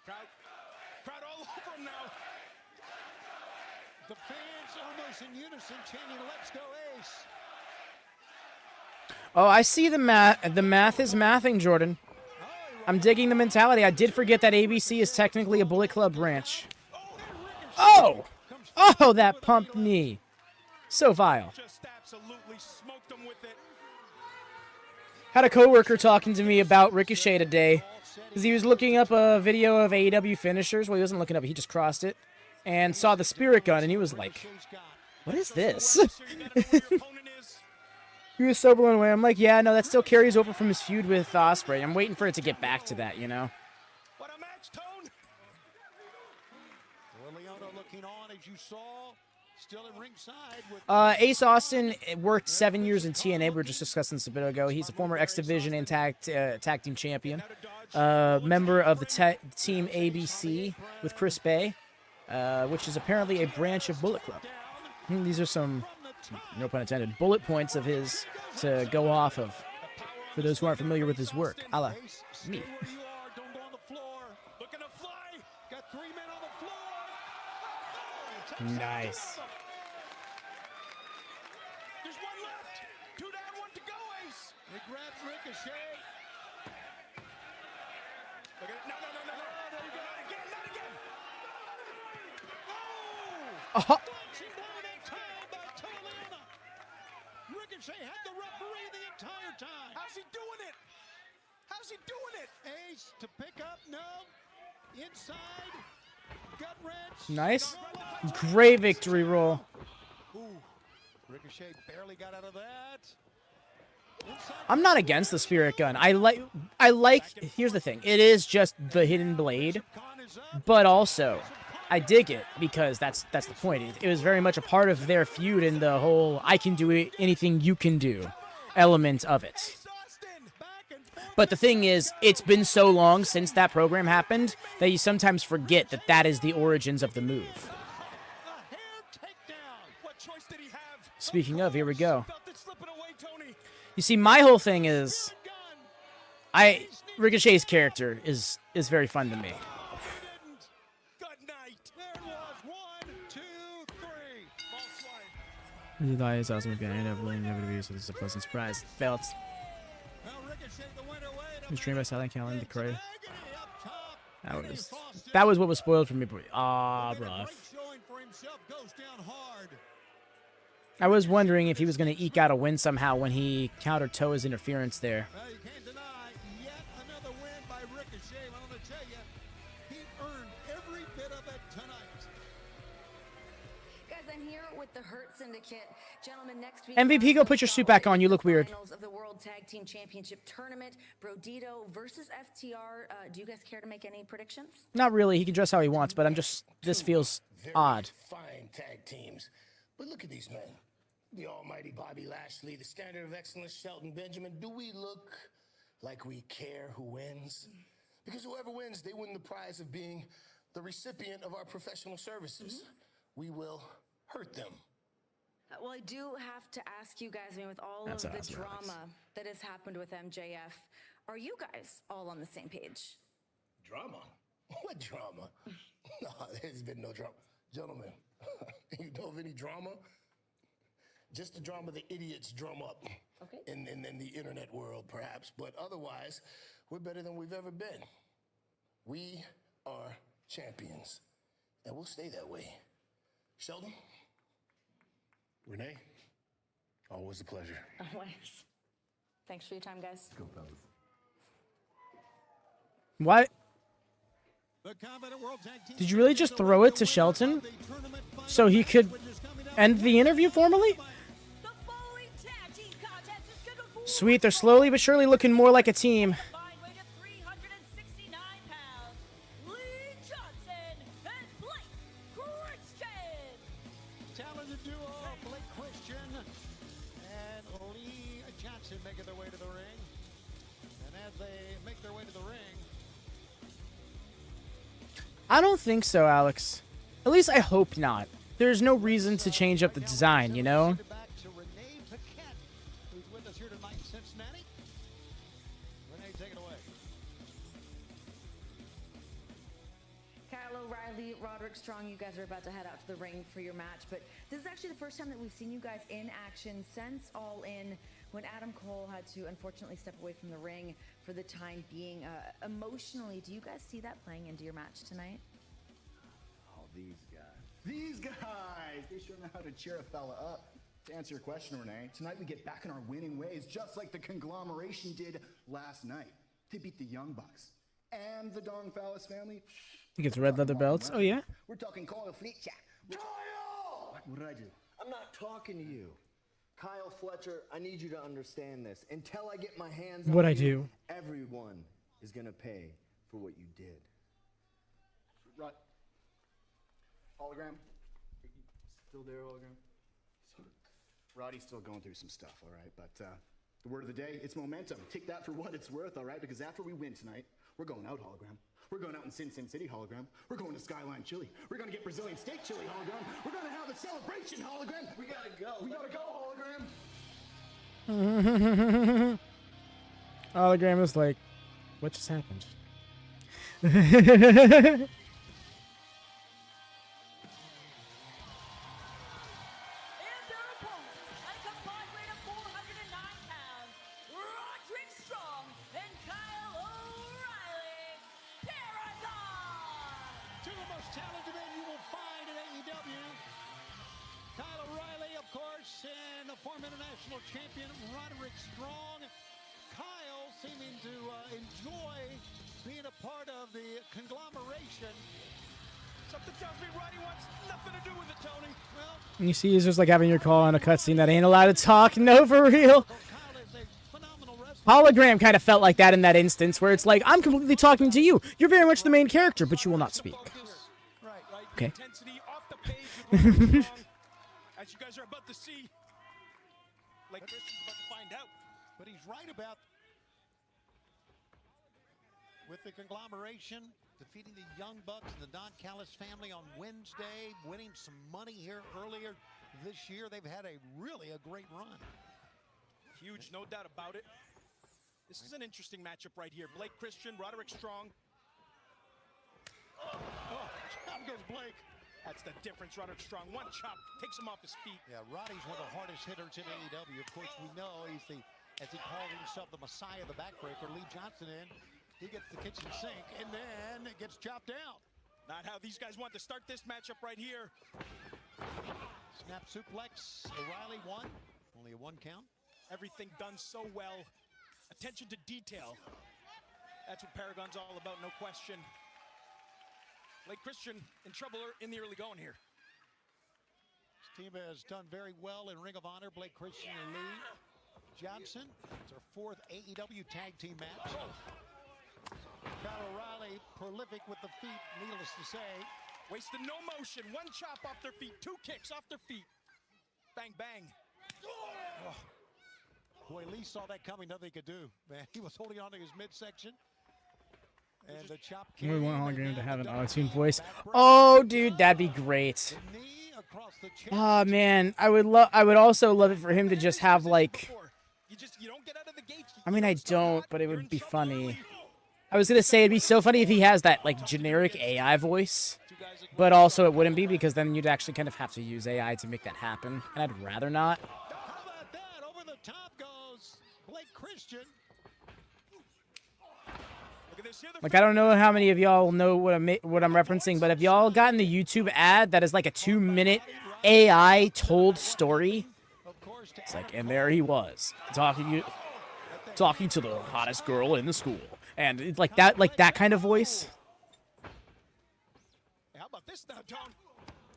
Crowd all over him now. The fans almost in unison chanting, "Let's go, Ace." Oh, I see the math. The math is mathing, Jordan. I'm digging the mentality. I did forget that ABC is technically a Bullet Club branch. Oh! Oh, that pump knee. So vile. Just absolutely smoked him with it. Had a coworker talking to me about Ricochet today because he was looking up a video of AEW finishers. Well, he wasn't looking up it. He just crossed it and saw the Spirit Gun, and he was like, what is this? He was so blown away. I'm like, yeah, no, that still carries over from his feud with Ospreay. I'm waiting for it to get back to that, you know? What a match, Tone. Leona looking on, as you saw, still at ringside with Ace Austin worked 7 years in TNA. We were just discussing this a bit ago. He's a former X Division and tag team champion. Member of the team ABC with Chris Bay, which is apparently a branch of Bullet Club. These are some, no pun intended, bullet points of his to go off of. For those who aren't familiar with his work, a la me. Stay where you are. Don't go on the floor. Looking to fly. Got 3 men on the floor. Oh, Nice. There's one left. 2 down, 1 to go, Ace. He grabs Ricochet. Look at it. No. There you go. Not again, not again. Oh! Uh-huh. Launching blow that time by Toni. Ricochet had the referee the entire time. How's he doing it? How's he doing it? Ace to pick up. No. Inside. Gut wrench. Nice. Great victory roll. Ooh. Ricochet barely got out of that. Inside. I'm not against the spirit gun. I like here's the thing. It is just the hidden blade, Khan is up. but also I dig it because that's the point. It was very much a part of their feud and the whole I can do anything you can do element of it. Austin. Back and forth. But the thing is, it's been so long since that program happened that you sometimes forget that that is the origins of the move. A hair takedown. What choice did he have? Speaking of, here we go. Felt it slipping away, Tony. You see, my whole thing is, Gun. Ricochet's character is very fun to me. Didn't. Good night. There it was. 1, 2, 3. Ball slide. The lies awesome again. I never be so this is a pleasant surprise. Felt. Now Ricochet the winner way to It was trained by Silent Callan, the Croy. agony up top. That was what was spoiled for me. Ah, Made a rough. great showing for himself. Goes down hard. I was wondering if he was going to eke out a win somehow when he countered Toa's interference there. Well, you can't deny yet another win by Ricochet. Well, I'm going to tell you, he earned every bit of it tonight. Guys, I'm here with the Hurt Syndicate. Gentlemen, next week... MVP, go put your suit back on. You look weird. Finals of the World Tag Team Championship Tournament. Brodito versus FTR. Do you guys care to make any predictions? Not really. He can dress how he wants, but this feels Very odd. Fine tag teams. But look at these men. The almighty Bobby Lashley, the standard of excellence, Shelton Benjamin. Do we look like we care who wins? Because whoever wins, they win the prize of being the recipient of our professional services. We will hurt them. Well, I do have to ask you guys, I mean, with all That's of the awesome, Alex. drama that has happened with MJF, are you guys all on the same page? Drama? What drama? No, there's been no drama. Gentlemen, you know of any drama? Just the drama the idiots drum up. Okay. In the internet world, perhaps. But otherwise, we're better than we've ever been. We are champions. And we'll stay that way. Sheldon? Renee? Always a pleasure. Always. Thanks for your time, guys. Go, fellas. What? The Combat World Tag Team Did you really just throw it to Shelton so he could end the interview formally? The following tag team contest is scheduled for Sweet, they're slowly but surely looking more like a team. combined weight of 369 pounds. Lee Johnson and Blake Christian. Talented duo, Blake Christian and Lee Johnson making their way to the ring. And as they make their way to the ring, I don't think so, Alex. At least I hope not. There's no reason to change up the design, you know? back to Renee Paquette, who's with us here tonight in Cincinnati. Renee, take it away. Kyle O'Reilly, Roderick Strong, you guys are about to head out to the ring for your match, but this is actually the first time that we've seen you guys in action since All In, when Adam Cole had to unfortunately step away from the ring for the time being. Emotionally, do you guys see that playing into your match tonight? Oh, these guys. These guys! They sure know how to cheer a fella up. To answer your question, Renee, tonight we get back in our winning ways, just like the conglomeration did last night. They beat the Young Bucks and the Dong Phallus family. He gets red leather belts. Oh, yeah? We're talking Kyle Fletcher. Kyle! What did I do? I'm not talking to you. Kyle Fletcher, I need you to understand this. Until I get my hands on What'd I you, do? everyone is going to pay for what you did. Right. Hologram? Still there, hologram? Roddy's still going through some stuff, all right? But the word of the day, it's momentum. Take that for what it's worth, all right? Because after we win tonight, we're going out, hologram. We're going out in Sin City, hologram. We're going to Skyline Chili. We're going to get Brazilian steak chili, hologram. We're going to have a celebration, hologram. We got to go. We got to go, hologram. Hologram is like, what just happened? And their opponents, at a combined weight of 409 pounds, Roderick Strong and Kyle O'Reilly, Paragon! Two of the most talented men you will find in AEW. Kyle O'Reilly, of course, and the former international champion Roderick Strong. Kyle seeming to enjoy being a part of the conglomeration. Something tells me Roddy wants nothing to do with it, Tony. Well, And you see, it's just like having your call on a cutscene that ain't allowed to talk. No, for real. Kyle is a phenomenal wrestler. Hologram kind of felt like that in that instance, where it's like, I'm completely talking to you. You're very much the main character, but you will not speak. Right. Okay. Intensity off the page with Roderick Strong. As you guys are about to see, like Christian's about to find out. But he's right about with the conglomeration, defeating the Young Bucks and the Don Callis family on Wednesday, winning some money here earlier this year. They've had a great run. Huge, no doubt about it. This is an interesting matchup right here. Blake Christian, Roderick Strong. Oh, down goes Blake. That's the difference, Roderick Strong. One chop takes him off his feet. Yeah, Roddy's one of the hardest hitters in AEW. Of course, we know he's the, as he called himself, the Messiah, the backbreaker. Lee Johnson in. He gets the kitchen sink, and then it gets chopped out. Not how these guys want to start this matchup right here. Snap suplex. O'Reilly won. Only a 1 count. Everything done so well. Attention to detail. That's what Paragon's all about, no question. Blake Christian in trouble in the early going here. This team has done very well in Ring of Honor. Blake Christian and Lee Johnson. It's our 4th AEW tag team match. Kyle O'Reilly, prolific with the feet, needless to say. Wasted no motion. One chop off their feet. 2 kicks off their feet. Bang, bang. Oh. Boy, Lee saw that coming, nothing he could do. Man, he was holding on to his midsection. And the chop We came. want Hologram and to have an the auto-tune voice. backbreaker. Oh, dude, that'd be great. The knee across the chest. Oh, man. I would also love it for him to just have, like... You don't get out of the gate. I mean, I don't, but it would be funny. I was going to say it'd be so funny if he has that, like, generic AI voice. But also it wouldn't be, because then you'd actually kind of have to use AI to make that happen. And I'd rather not. How about that? Over the top goes Blake Christian. Look at this here. Like, I don't know how many of y'all know what I'm referencing, but have y'all gotten the YouTube ad that is like a 2-minute AI told story? It's like, and there he was, talking to the hottest girl in the school. And it's like that kind of voice. How about this now, Tone?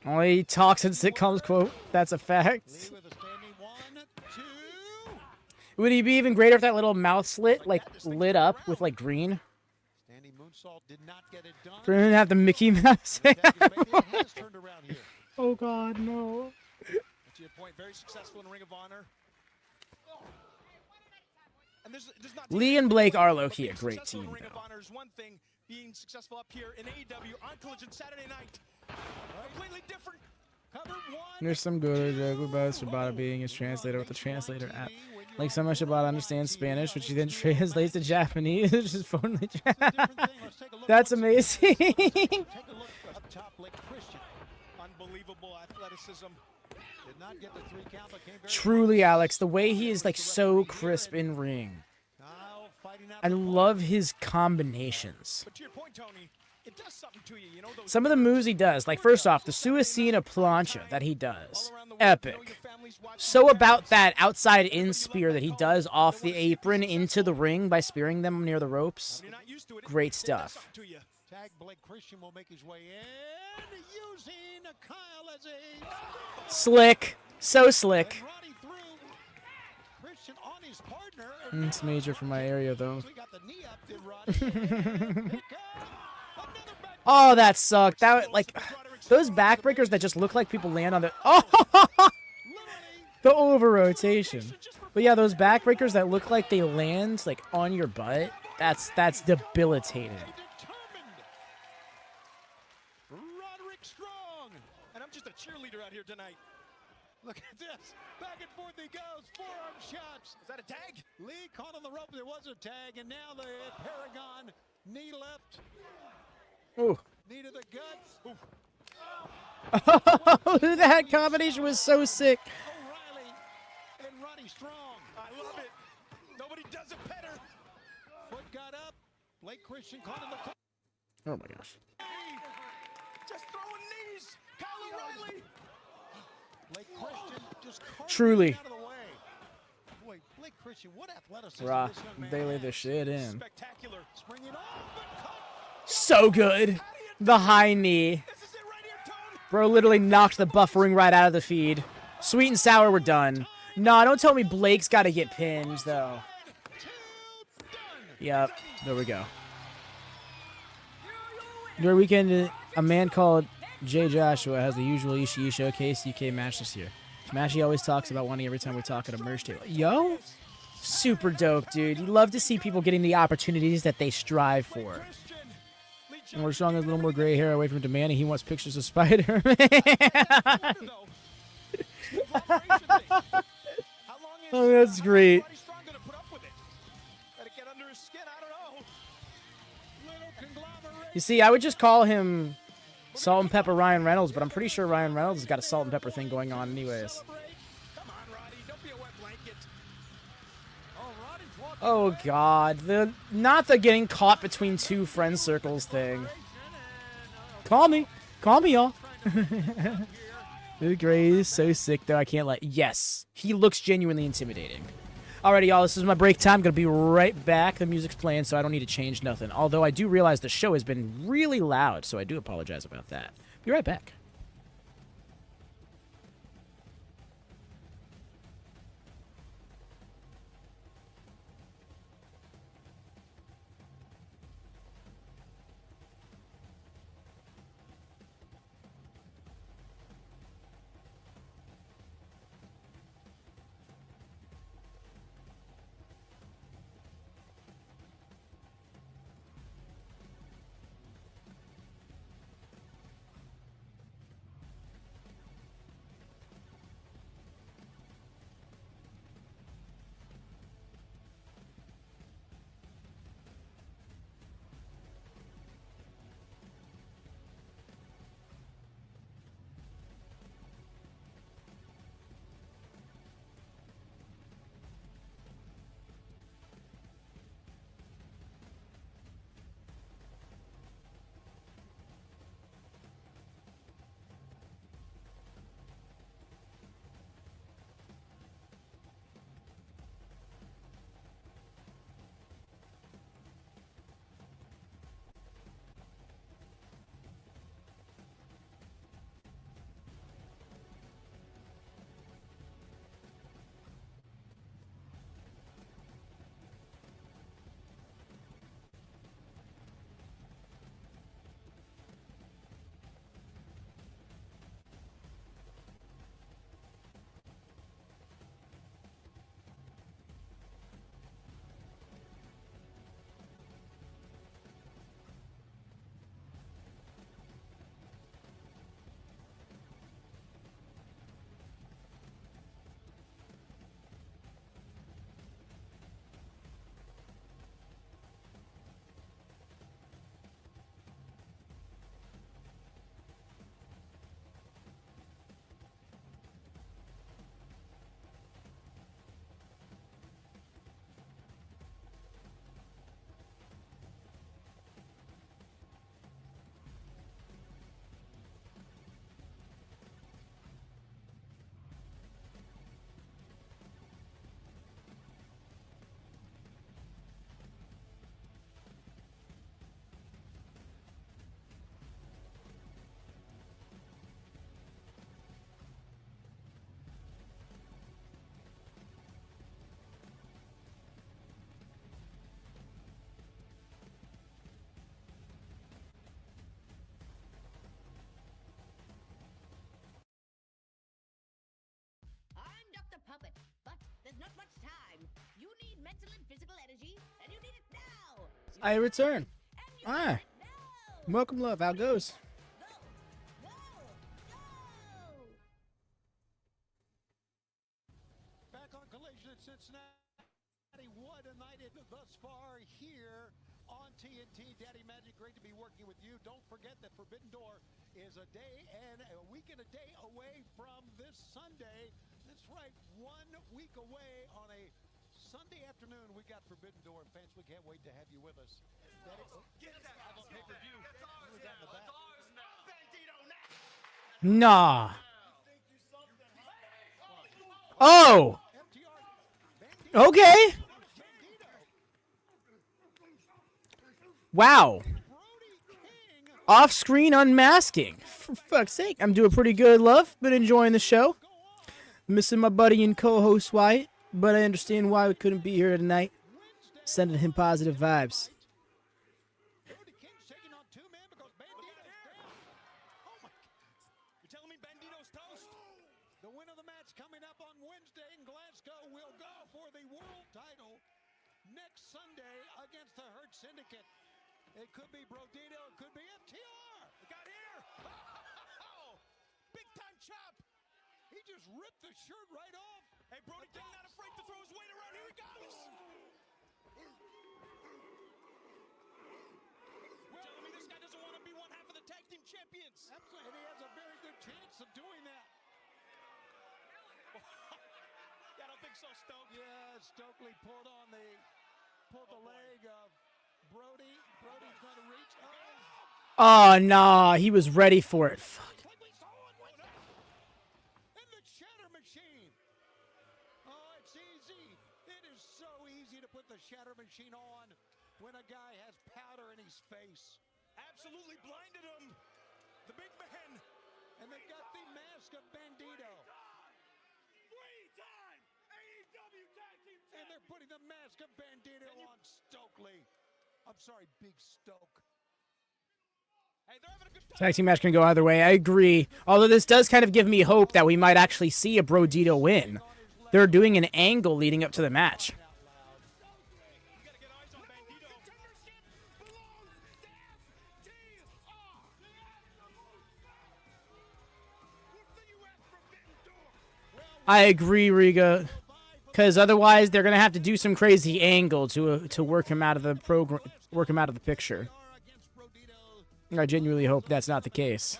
Only talks in sitcoms, quote. That's a fact. Lee with a standing 1, 2. Would he be even greater if that little mouth slit, like, lit up with, like, green? Standing moonsault did not get it done. For him to have the Mickey Mouse. Maybe it has turned around here. Oh, God, no. To your point, very successful in Ring of Honor. And there's not Lee and Blake are low-key a being great successful in team, Ring of though. Honor is one thing. Being successful up here in AEW on Collision Saturday night, completely different. Cover 1. There's some good joke about Shibata being his translator with the translator app. Like, so much Shibata understands Spanish, which he then translates to Japanese. It's just phone. That's amazing. Take a look up top, Blake Christian. Unbelievable athleticism. Did not get the 3 count, but came very Truly, Alex, the way he is, like, so crisp in ring. Kyle fighting out I the ball. love his combinations. But to your point, Tony, it does something to you. You know those Some of the moves he does, like, first off, the Suicina Plancha that he does. Epic. So about that outside in spear that he does off the apron into the ring by spearing them near the ropes. you're not used to it. Great It does stuff. something to you. Tag Blake Christian will make his way in, using Kyle as a Slick. So slick. Roddy through. Christian on his partner. And It's major for my area, though. we got the knee up, did Roddy. Pick up. Another back. Oh, that sucked. That, like, those backbreakers that just look like people land on the... Oh! The over-rotation. But yeah, those backbreakers that look like they land, like, on your butt, that's debilitating. Determined. Roderick Strong. And I'm just a cheerleader out here tonight. Look at this. Back and forth he goes. Forearm shots. Is that a tag? Lee caught on the rope. There was a tag, and now the Paragon knee left. Ooh. Knee to the gut. Oh, that combination was so sick. O'Reilly and Roddy Strong. I love it. Nobody does it better. Foot got up. Blake Christian caught in the corner. Oh my gosh. Just throwing knees. Kyle O'Reilly. Blake Christian just carving Truly. it out of the way. Boy, Blake Christian, what athleticism Bruh, this young man they laid has. the shit in. Spectacular. Springing off, but caught. So good. The high knee. This is it right here, Tony. Bro literally knocked the buffering right out of the feed. Sweet and sour were done. Nah, don't tell me Blake's got to get pinned, though. Yep, there we go. During weekend, a man called Jay Joshua has the usual Ishii Showcase UK match this year. Mashy always talks about wanting every time we talk at a merch table. Yo, super dope, dude. You love to see people getting the opportunities that they strive for. And we're strong as a little more gray hair away from demanding. He wants pictures of Spider-Man. Oh, that's great. You see, I would just call him Salt and Pepper Ryan Reynolds, but I'm pretty sure Ryan Reynolds has got a salt and pepper thing going on anyways. Oh, God. Not the getting caught between two friend circles thing. Call me. Call me, y'all. Luke Gray is so sick, though. I can't let... Yes. He looks genuinely intimidating. Alrighty, y'all. This is my break time. Gonna be right back. The music's playing, so I don't need to change nothing. Although I do realize the show has been really loud, so I do apologize about that. Be right back. Puppet, but there's not much time. You need mental and physical energy, and you need it now. I return. Ah. Welcome, love. How goes? Cincinnati. What a night thus far here on TNT. Daddy Magic, great to be working with you. Don't forget that Forbidden Door is a day and a week and a day away from this Sunday. That's right, 1 week away on a Sunday afternoon. We got Forbidden Door, and fans, we can't wait to have you with us. Daddy, Get that on pay-per-view. It's ours Nah. Oh. Okay. Wow. Off-screen unmasking. For fuck's sake. I'm doing pretty good, love. Been enjoying the show. Missing my buddy and co-host Wyatt, but I understand why we couldn't be here tonight. Sending him positive vibes. You're telling me Bandito's toast? The winner of the match coming up on Wednesday in Glasgow will go for the world title next Sunday against the Hurt Syndicate. It could be Brodito, it could be FTR. It got here. Big time chop. He just ripped the shirt right off. Hey, Brody King not afraid to throw his weight around. Here he goes. You're telling me this guy doesn't want to be one half of the tag team champions? Absolutely. And he has a very good chance of doing that. Yeah, I don't think so, Stokely. Yeah, Stokely pulled the leg of Brody. Brody's going to reach. Oh, nah. He was ready for it. Fuck. And the shatter machine. Oh, it's easy. It is so easy to put the shatter machine on when a guy has powder in his face. Absolutely blinded him. The big man. And they've got the mask of Bandito. Three-time AEW Tag Team Champion. And they're putting the mask of Bandito on Stokely. I'm sorry, Big Stoke. Hey, they're having a good time. Tag team match can go either way. I agree. Although this does kind of give me hope that we might actually see a Brodito win. They're doing an angle leading up to the match. I agree, Riga. Because otherwise, they're gonna have to do some crazy angle to work him out of the program, work him out of the picture. I genuinely hope that's not the case.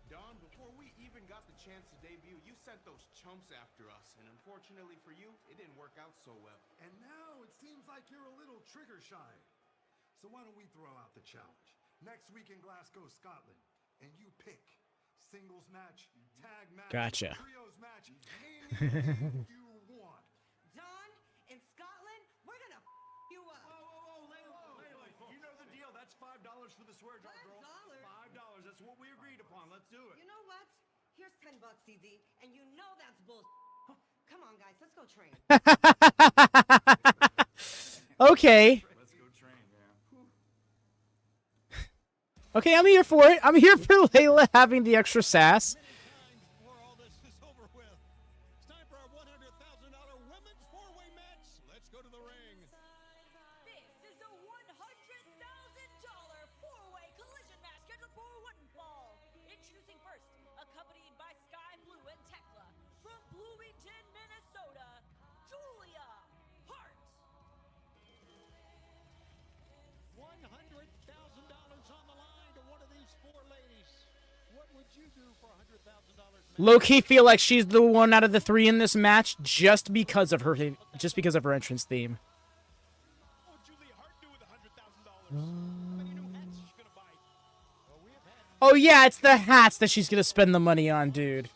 Don, before we even got the chance to debut, you sent those chumps after us, and unfortunately for you, it didn't work out so well. And now it seems like you're a little trigger shy. So why don't we throw out the challenge? Next week in Glasgow, Scotland, and you pick singles match, tag match, Gotcha. trios match, anything you want. Don, in Scotland, we're gonna you up. Whoa, Layla. You know the deal. That's $5 for the swear jar, girl. $5. That's what we agreed upon. Let's do it. You know what? Here's $10, CZ, and you know that's bull. Come on, guys, let's go train. Okay. Let's go train, man. Okay, I'm here for it. I'm here for Layla having the extra sass. Before all this is over with, it's time for our $100,000 women's four-way match. Let's go to the ring. This is a $100,000 four-way collision match scheduled for one fall. Introducing first, accompanied by Sky Blue and Tekla from Bloomington, Minnesota, Julia Hart. $100,000 on the line to one of these four ladies. What would you do for $100,000? Low-key feel like she's the one out of the three in this match just because of her entrance theme. What would Julia Hart do with $100,000? How many new hats is she gonna buy? Well, we have had Oh yeah, it's the hats that she's gonna spend the money on, dude.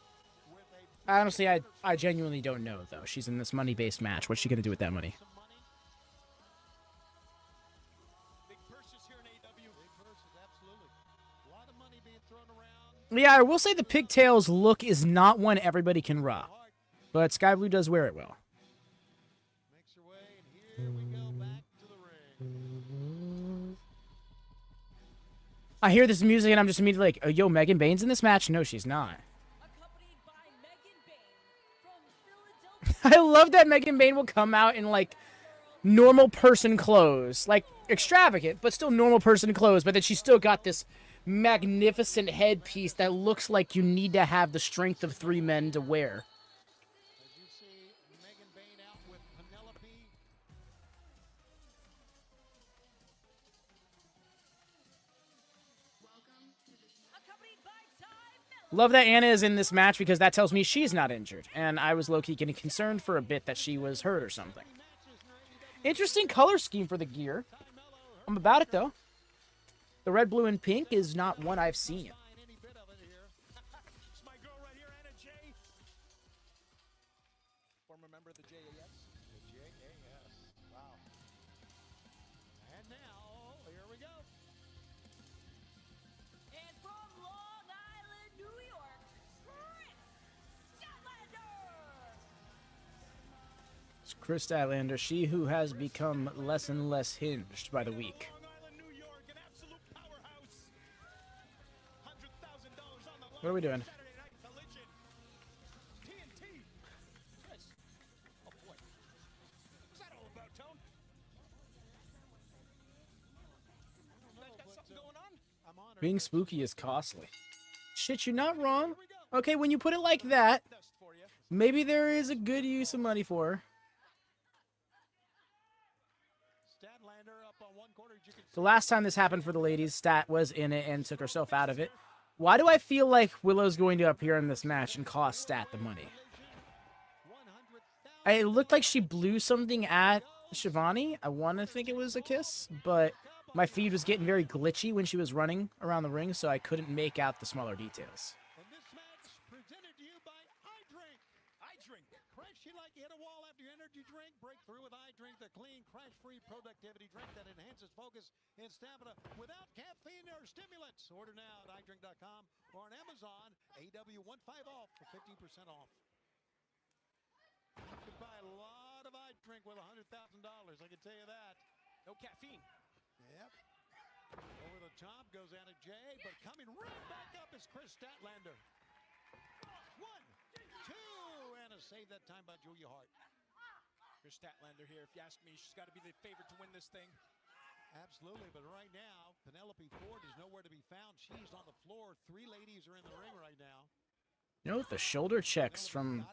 Honestly, I genuinely don't know though. She's in this money-based match. What's she gonna do with that money? some money. Big purses here in AEW. Big purses, absolutely. A lot of money being thrown around. Yeah, I will say the pigtails look is not one everybody can rock, but Sky Blue does wear it well. Makes her way, and here we go back to the ring. I hear this music and I'm just immediately like, oh, yo, Megan Bain's in this match? No, she's not. Accompanied by Megan Bain from Philadelphia. I love that Megan Bain will come out in like normal person clothes, like extravagant, but still normal person clothes, but then she's still got this magnificent headpiece that looks like you need to have the strength of 3 men to wear. As you see, Megan Bain out with Penelope. Love that Anna is in this match because that tells me she's not injured. And I was low-key getting concerned for a bit that she was hurt or something. Interesting color scheme for the gear. I'm about it, though. The red, blue, and pink is not one I've seen. Former member of the JAS. The JAS. Wow. And now, here we go. And from Long Island, New York, Kris Statlander! It's Kris Statlander, she who has become less and less hinged by the week. What are we doing? Being spooky is costly. Shit, you're not wrong. Okay, when you put it like that, maybe there is a good use of money for her. The last time this happened for the ladies, Stat was in it and took herself out of it. Why do I feel like Willow's going to appear in this match and cost Stat the money? It looked like she blew something at Shivani. I want to think it was a kiss, but my feed was getting very glitchy when she was running around the ring, so I couldn't make out the smaller details. And this match presented to you by iDrink. iDrink. Crash you like you hit a wall after your energy drink? Break through with iDrink, the clean, crash-free productivity drink that enhances focus and stamina without caffeine or stimulants. Order now at iDrink.com or on Amazon. AW15 off for 15% off. You can buy a lot of iDrink with $100,000, I can tell you that. No caffeine. Yep. Over the top goes Anna Jay, but coming right back up is Kris Statlander. 1, 2, and a save that time by Julia Hart. Kris Statlander here. If you ask me, she's got to be the favorite to win this thing. Absolutely, but right now, Penelope Ford is nowhere to be found. She's on the floor. 3 ladies are in the ring right now. You know, the shoulder checks from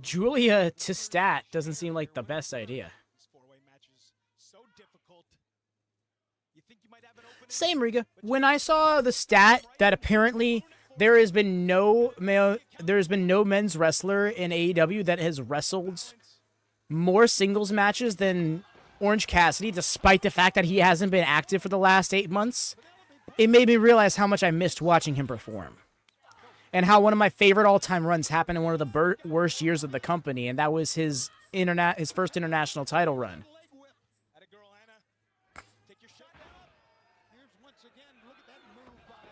Julia to Stat doesn't seem like the best idea. This 4-way match is so difficult. You think you might have an opening? Same, Riga. When I saw the stat that apparently there has been no men's wrestler in AEW that has wrestled more singles matches than Orange Cassidy, despite the fact that he hasn't been active for the last 8 months, it made me realize how much I missed watching him perform. And how one of my favorite all-time runs happened in one of the worst years of the company, and that was his first international title run. Here's once again, look at that move by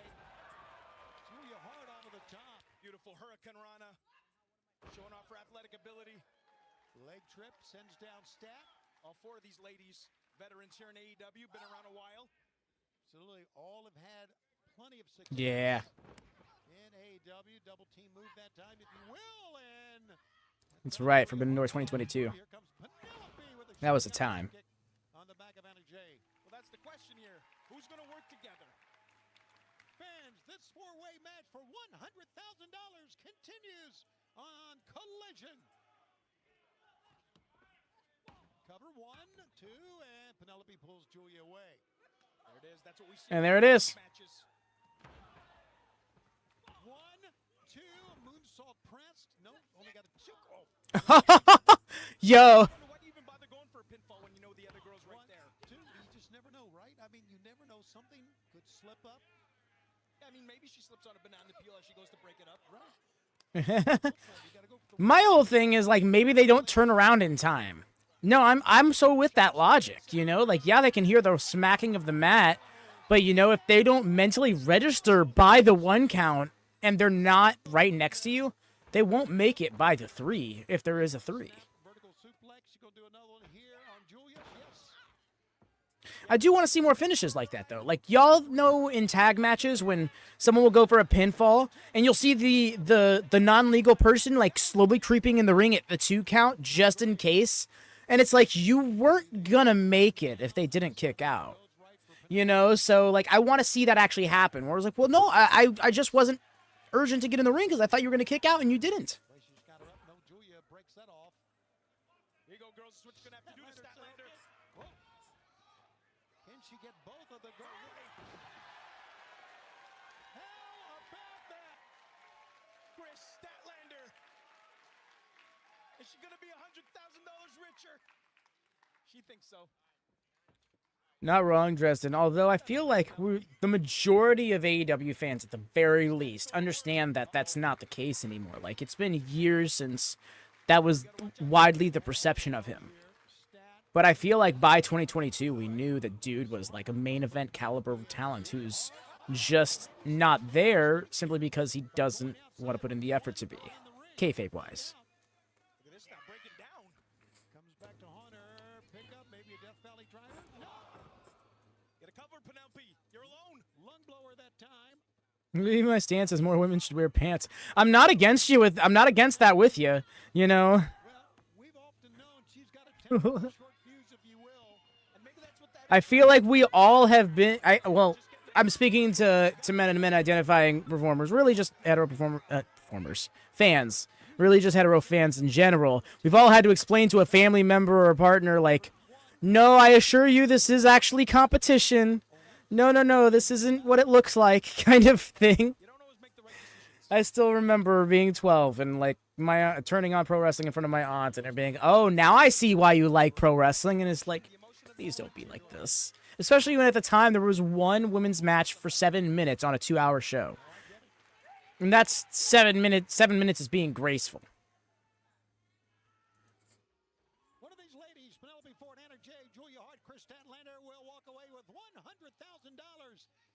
Julia Hart over the top. Beautiful Hurricane Rana, showing off her athletic ability. Leg trip sends down Stat. All 4 of these ladies, veterans here in AEW, been around a while. Absolutely, all have had plenty of success. Yeah. In AEW, double team move that time, if you will, and That's right, Forbidden Door 2022. That was a time. on the back of Anna Jay. Well, that's the question here. Who's going to work together? Fans, this 4-way match for $100,000 continues on Collision. Cover 1, 2, and Penelope pulls Julia away. There it is. That's what we see. And there it is. Matches. 1, 2, moonsault pressed. Nope, only got a choke. Oh. Yo. Why do you even bother going for a pinfall when you know the other girl's right there? 2, you just never know, right? I mean, you never know. Something could slip up. I mean, maybe she slips on a banana peel as she goes to break it up. Right. My whole thing is like maybe they don't turn around in time. No, I'm so with that logic, you know? Like, yeah, they can hear the smacking of the mat, but, you know, if they don't mentally register by the 1 count and they're not right next to you, they won't make it by the 3 if there is a 3. Vertical suplex. You go do another one here on Julia. Yes. I do want to see more finishes like that, though. Like, y'all know in tag matches when someone will go for a pinfall, and you'll see the non-legal person, like, slowly creeping in the ring at the 2 count just in case. And it's like, you weren't gonna make it if they didn't kick out. You know, so like I want to see that actually happen. Where I was like, well, no, I just wasn't urgent to get in the ring because I thought you were gonna kick out and you didn't. She's got her up. No, Julia breaks that off. Here you go, girls. Switch gonna have to do to Statlander. Oh. Can she get both of the girls? How about that? Kris Statlander. Is she gonna be $100,000 richer? She thinks so. Not wrong, Dresden. Although I feel like the majority of AEW fans, at the very least, understand that that's not the case anymore. Like, it's been years since that was widely the perception of him. But I feel like by 2022, we knew that dude was like a main event caliber talent who's just not there simply because he doesn't want to put in the effort to be, kayfabe-wise. Look at this now, break it down. Comes back to haunt her. Pick up, maybe a Death Valley driver. No. Get a cover, Penelope. You're alone. Lung blower that time. Leave my stance as more women should wear pants. I'm not against that with you, you know. Well, we've often known she's got a temper short fuse, if you will. And maybe that's what that I feel like we all have been. I'm speaking to men and men identifying performers, really just hetero performers, fans, really just hetero fans in general. We've all had to explain to a family member or a partner, like, no, I assure you this is actually competition. No, this isn't what it looks like, kind of thing. I still remember being 12 and like my turning on pro wrestling in front of my aunt and her being, oh, now I see why you like pro wrestling. And it's like, please don't be like this. Especially when at the time there was one women's match for 7 minutes on a 2-hour show. And that's 7 minutes. 7 minutes is being graceful. One of these ladies, Penelope Ford, Anna Jay, Julia Hart, Kris Statlander, will walk away with $100,000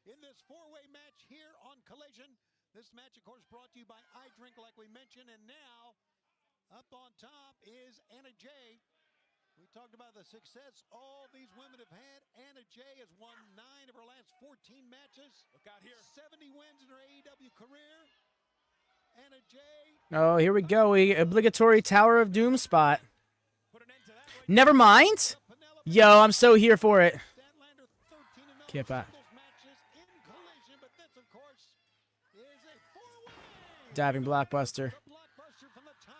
in this four-way match here on Collision. This match, of course, brought to you by iDrink, like we mentioned. And now, up on top is Anna Jay. We talked about the success all these women have had. Anna Jay has won 9 of her last 14 matches. Look out here. 70 wins in her AEW career. Anna Jay. Oh, here we go. Obligatory Tower of Doom spot. Never mind. Yo, I'm so here for it. Kip out. Diving blockbuster.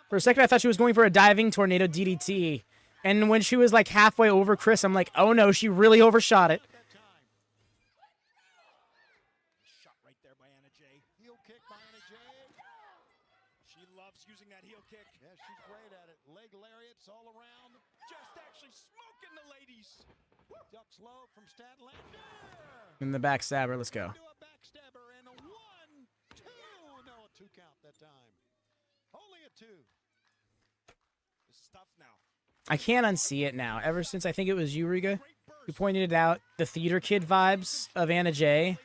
For a second, I thought she was going for a diving tornado DDT. And when she was like halfway over Kris, I'm like, oh no, she really overshot it. Shot right there by Anna Jay. Heel kick by Anna Jay. She loves using that heel kick. Yeah, she's great at it. Leg lariats all around. Just actually smoking the ladies. Ducks low from Statlander. In the backstabber, let's go. Do a backstabber and a 1, 2. No, a 2 count that time. Only a 2. This is tough now. I can't unsee it now. Ever since I think it was you, Riga, who pointed it out, the theater kid vibes of Anna Jay.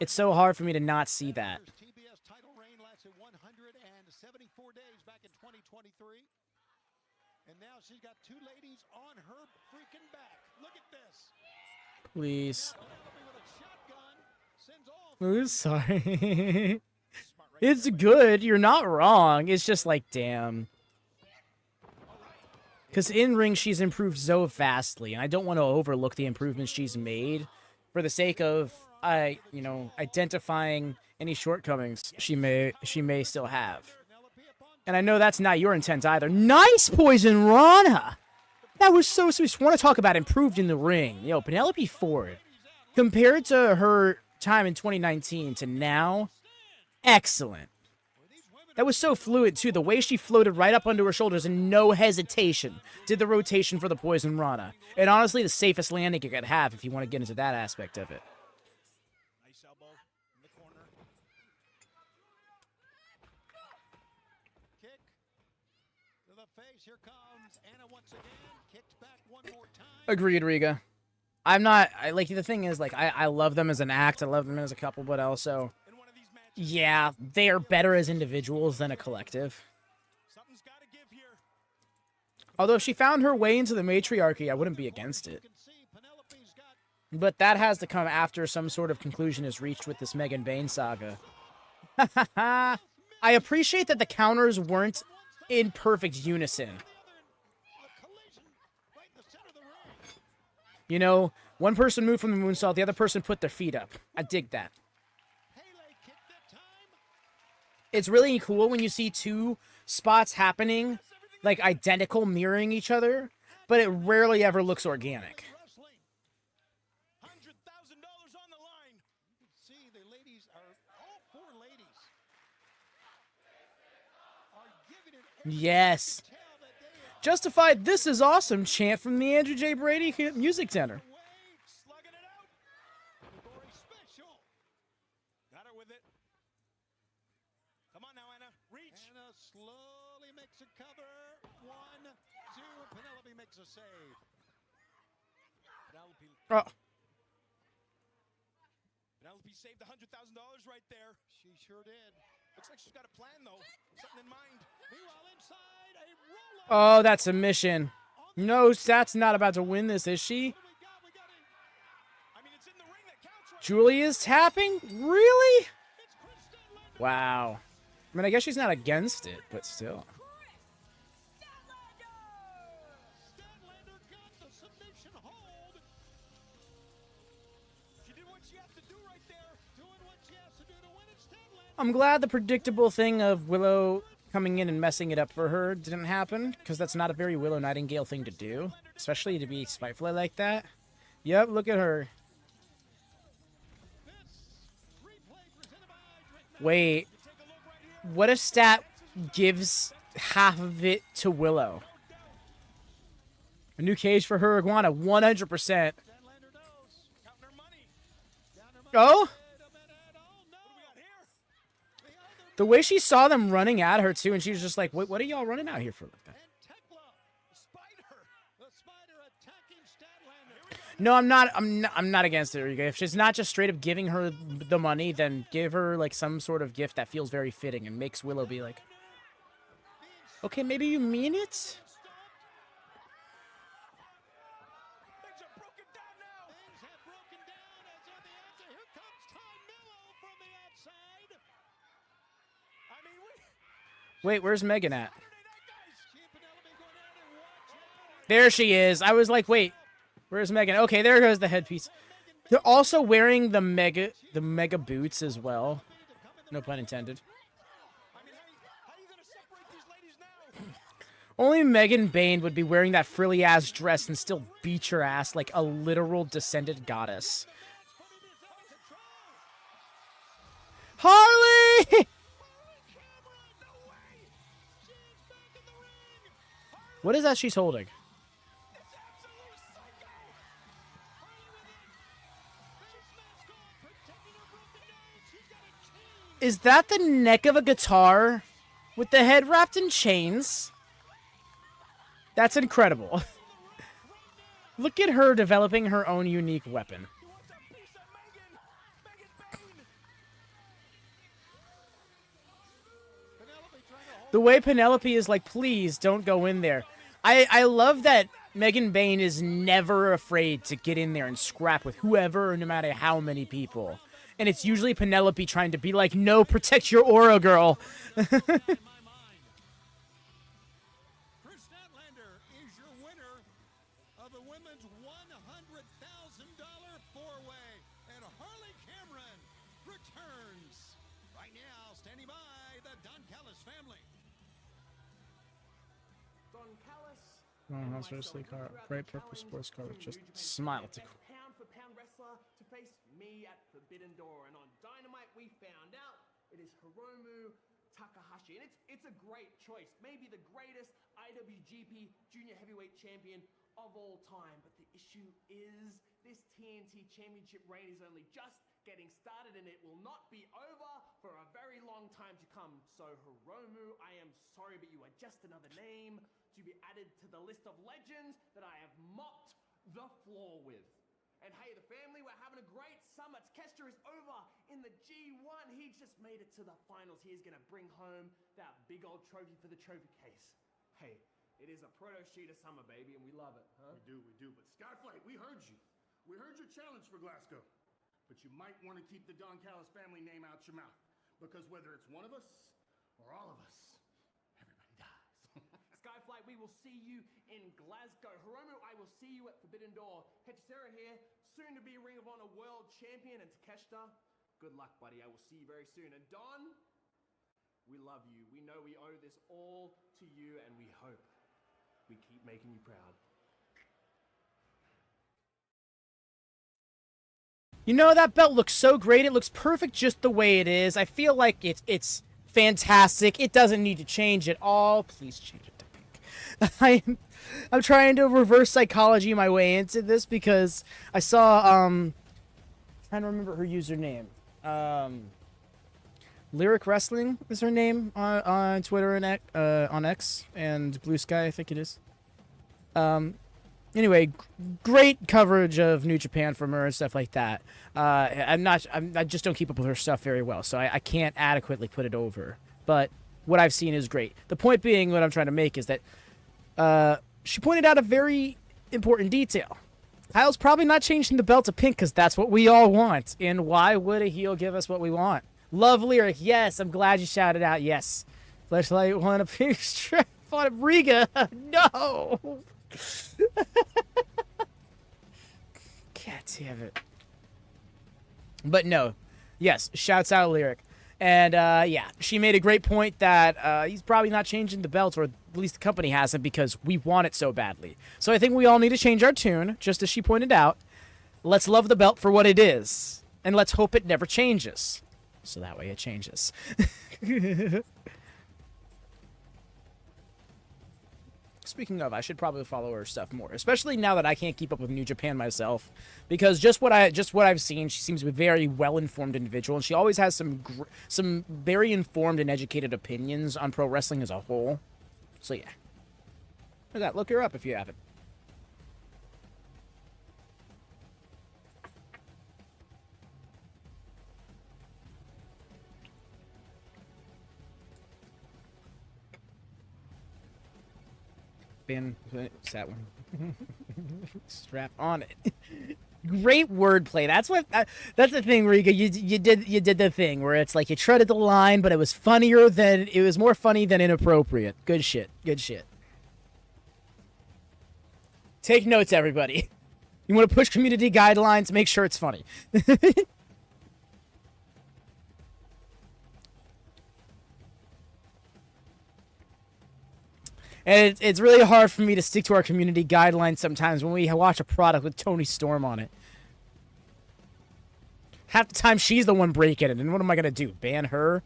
It's so hard for me to not see that. TBS title reign lasted 174 days back in 2023. And now she's got 2 ladies on her freaking back. Look at this. Please. With a shotgun, Ooh, sorry. It's good. You're not wrong. It's just like, damn. Because in ring, she's improved so vastly, and I don't want to overlook the improvements she's made for the sake of, identifying any shortcomings she may still have. And I know that's not your intent either. Nice Poison Rana! That was so sweet. Want to talk about improved in the ring. Yo, Penelope Ford, compared to her time in 2019 to now, excellent. That was so fluid, too. The way she floated right up onto her shoulders and no hesitation did the rotation for the Poison Rana. And honestly, the safest landing you could have if you want to get into that aspect of it. Nice elbow in the corner. kick to the face. Here comes Anna once again. Kicked back one more time. Agreed, Riga. The thing is, I love them as an act. I love them as a couple, but also, yeah, they are better as individuals than a collective. Something's got to give here. Although if she found her way into the matriarchy, I wouldn't be against it. But that has to come after some sort of conclusion is reached with this Megan Bayne saga. I appreciate that the counters weren't in perfect unison. You know, One person moved from the moonsault, the other person put their feet up. I dig that. It's really cool when you see two spots happening, like identical, mirroring each other, but it rarely ever looks organic. Yes. Justified, this is awesome chant from the Andrew J. Brady Music Center. Got her with it. Come on now, Anna. Reach. Anna slowly makes a cover. 1, 2. Penelope makes a save. Penelope saved $100,000 right there. She sure did. Looks like she's got a plan, though. Something in mind. Meanwhile, inside, a roll-up. Oh, that's a mission. No, Stat's not about to win this, is she? Julia's tapping? Really? Wow. I mean, I guess she's not against it, but still. Statlander got the submission hold. She did what she had to do right there. Doing what she has to do to win it. Statlander. I'm glad the predictable thing of Willow coming in and messing it up for her didn't happen, because that's not a very Willow Nightingale thing to do, especially to be spiteful like that. Yep, look at her. Wait, what if Stat gives half of it to Willow? A new cage for her iguana, 100%. Oh? The way she saw them running at her, too, and she was just like, what are y'all running out here for like that? No, I'm not against it, Riga. If she's not just straight up giving her the money, then give her like some sort of gift that feels very fitting and makes Willow be like, okay, maybe you mean it? Wait, where's Megan at? There she is. I was like, wait, where's Megan? Okay, there goes the headpiece. They're also wearing the mega boots as well. No pun intended. Only Megan Bain would be wearing that frilly ass dress and still beat your ass like a literal descended goddess. Harley! What is that she's holding? Is that the neck of a guitar with the head wrapped in chains? That's incredible. Look at her developing her own unique weapon. The way Penelope is like, please don't go in there. I love that Megan Bain is never afraid to get in there and scrap with whoever, no matter how many people. And it's usually Penelope trying to be like, no, protect your aura, girl. Kris Statlander is your winner of the women's $100,000 four-way. And Harley Cameron returns. Right now, standing by, the Don Callis family. Don Callis. Oh, seriously, car. Bright purple sports car with just smile. Pound for pound wrestler to face me at Forbidden Door, and on Dynamite we found out it is Hiromu Takahashi, and it's a great choice, maybe the greatest IWGP Junior Heavyweight Champion of all time. But the issue is this TNT Championship reign is only just getting started, and it will not be over for a very long time to come. So Hiromu, I am sorry, but you are just another name to be added to the list of legends that I have mopped the floor with. And hey, the family, we're having a great summer. Kester is over in the G1. He just made it to the finals. He is going to bring home that big old trophy for the trophy case. Hey, it is a proto sheet of summer, baby, and we love it, huh? We do. But Skyflight, we heard you. We heard your challenge for Glasgow. But you might want to keep the Don Callis family name out your mouth. Because whether it's one of us or all of us, everybody dies. Skyflight, Dynamite, we will see you in Glasgow. Hiromu, I will see you at Forbidden Door. Hechicero here, soon to be Ring of Honor World Champion. And Takeshita, good luck, buddy. I will see you very soon. And Don, we love you. We know we owe this all to you, and we hope we keep making you proud. You know, that belt looks so great. It looks perfect just the way it is. I feel like it's fantastic. It doesn't need to change at all. Please change it to pink. I'm trying to reverse psychology my way into this because I saw trying to remember her username. Lyric Wrestling is her name on Twitter and on X and Blue Sky, I think it is. Anyway, great coverage of New Japan from her and stuff like that. I just don't keep up with her stuff very well, so I can't adequately put it over. But what I've seen is great. The point being, what I'm trying to make is that she pointed out a very important detail. Kyle's probably not changing the belt to pink because that's what we all want. And why would a heel give us what we want? Love Lyric, yes. I'm glad you shouted out yes. Fleshlight want a pink strap on Riga. No. God damn it. But no. Yes, shouts out Lyric. And yeah, she made a great point that he's probably not changing the belt, or at least the company hasn't, because we want it so badly. So I think we all need to change our tune, just as she pointed out. Let's love the belt for what it is, and let's hope it never changes. So that way it changes. Speaking of, I should probably follow her stuff more, especially now that I can't keep up with New Japan myself, because just what I've seen, she seems to be a very well-informed individual, and she always has some very informed and educated opinions on pro wrestling as a whole. So yeah, look at that. Look her up if you haven't. That one. Strap on it. Great wordplay. That's the thing, Riga. You did the thing where it's like you treaded the line, but it was more funny than inappropriate. Good shit. Good shit. Take notes, everybody. You want to push community guidelines? Make sure it's funny. And it's really hard for me to stick to our community guidelines sometimes when we watch a product with Toni Storm on it. Half the time she's the one breaking it, and what am I going to do? Ban her?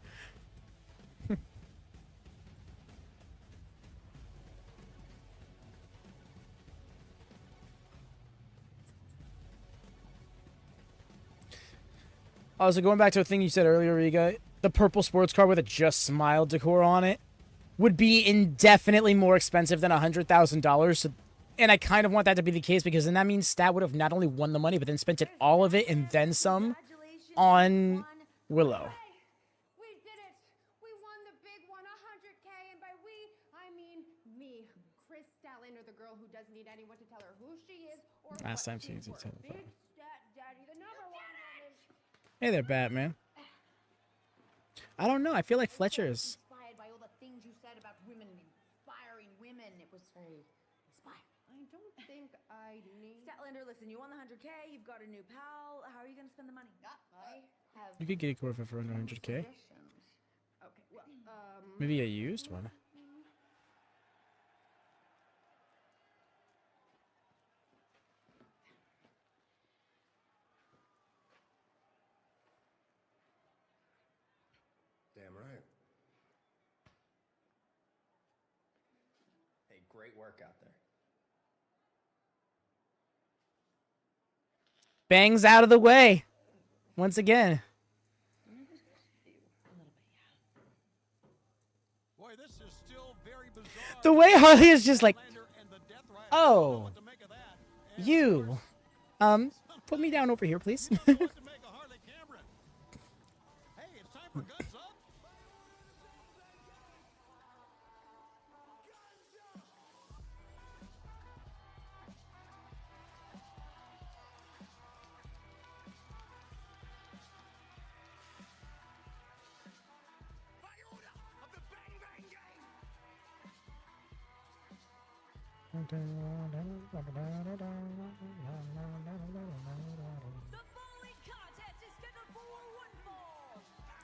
Also, going back to a thing you said earlier, Riga, the purple sports car with a Just Smile decor on it would be indefinitely more expensive than $100,000. So, and I kind of want that to be the case, because then that means Stat would have not only won the money, but then spent all of it and then some on Willow. We did it. We won the big one, 100K. And by we, I mean me, Kris Statlander, the girl who doesn't need anyone to tell her who she is or Last time what she she's was worth. Big Stat Daddy, the number one woman. Hey there, Batman. I don't know. I feel like Fletcher's. Inspired by all the things you said about women, inspiring women. It was very inspiring. I don't think I need... Statlander, listen, you won the 100K, you've got a new pal. How are you going to spend the money? I have... You could get a Corvette for under 100K. Okay, well, Maybe a used one. Damn right. Hey, great work out there. Bangs out of the way. Once again. Boy, this is still very bizarre. The way Harley is just like, oh, you, put me down over here, please. Hey, it's time for guns up.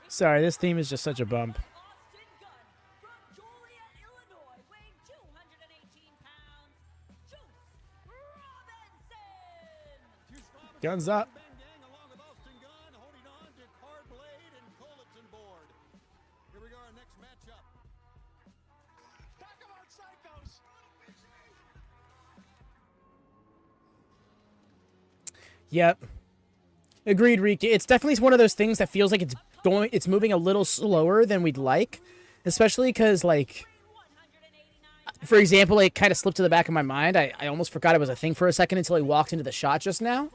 Sorry, this theme is just such a bump. Guns up. Yep. Agreed, Ricky. It's definitely one of those things that feels like it's moving a little slower than we'd like, especially because, like, for example, it kind of slipped to the back of my mind. I almost forgot it was a thing for a second until he walked into the shot just now.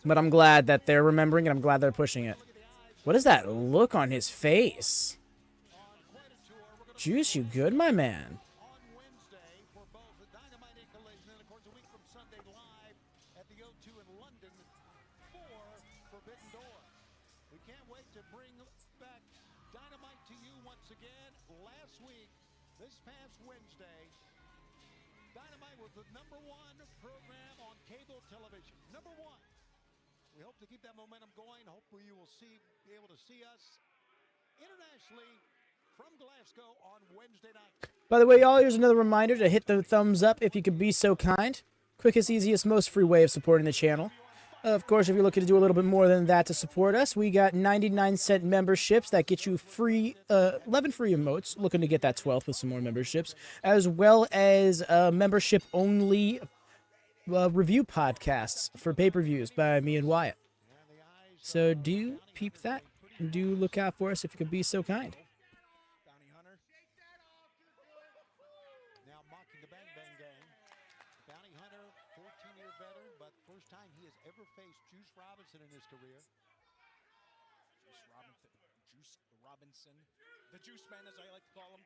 But I'm glad that they're remembering, and I'm glad they're pushing it. What is that look on his face? Juice, you good, my man? We hope to keep that momentum going. Hopefully you will be able to see us internationally from Glasgow on Wednesday night. By the way, y'all, here's another reminder to hit the thumbs up if you could be so kind. Quickest, easiest, most free way of supporting the channel. Of course, if you're looking to do a little bit more than that to support us, we got 99-cent memberships that get you free, 11 free emotes. Looking to get that 12th with some more memberships, as well as membership-only review podcasts for pay-per-views by me and Wyatt. So do peep that. Do look out for us if you could be so kind. Now mocking the Bang Bang Gang. Bounty Hunter, 14-year veteran, but first time he has ever faced Juice Robinson in his career. Juice Robinson, the Juice Man, as I like to call him.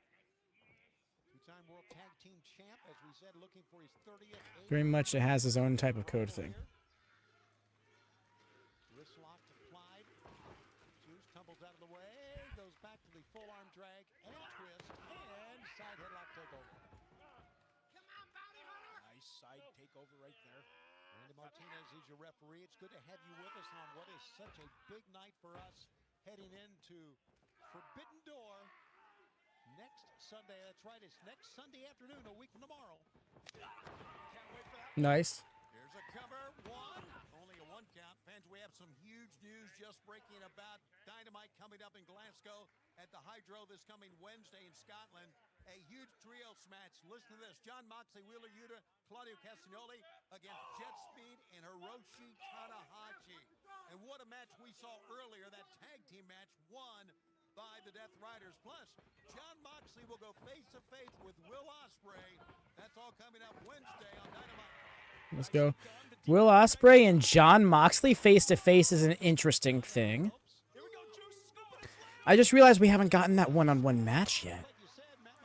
Two-time World Tag Team Champ, as we said, looking for his 30th. Very much it has his own type of code thing. Wrist lock applied. Juice tumbles out of the way, goes back to the full arm drag and twist, and side headlock takeover. Nice side takeover right there. Randy Martinez is your referee. It's good to have you with us on what is such a big night for us heading into Forbidden Door. Next Sunday, that's right, it's next Sunday afternoon, a week from tomorrow. Can't wait for that. Nice. Here's a cover, one. Only a one count. Fans, we have some huge news just breaking about Dynamite coming up in Glasgow at the Hydro this coming Wednesday in Scotland. A huge trios match. Listen to this. John Moxley, Wheeler Yuta, Claudio Castagnoli against Jetspeed and Hiroshi Tanahashi. And what a match we saw earlier, that tag team match won by the Death Riders. Plus, John Moxley will go face-to-face with Will Ospreay. That's all coming up Wednesday on Dynamite. Let's go. Will Ospreay and John Moxley face-to-face is an interesting thing. I just realized we haven't gotten that one-on-one match yet.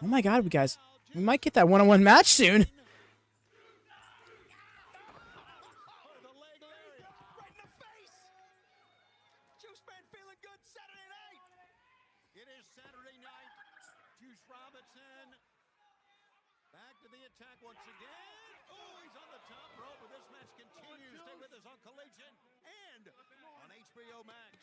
Oh my god, guys. We might get that one-on-one match soon. Once again, oh, he's on the top rope, but this match continues. Stay with us on Collision and on HBO Max.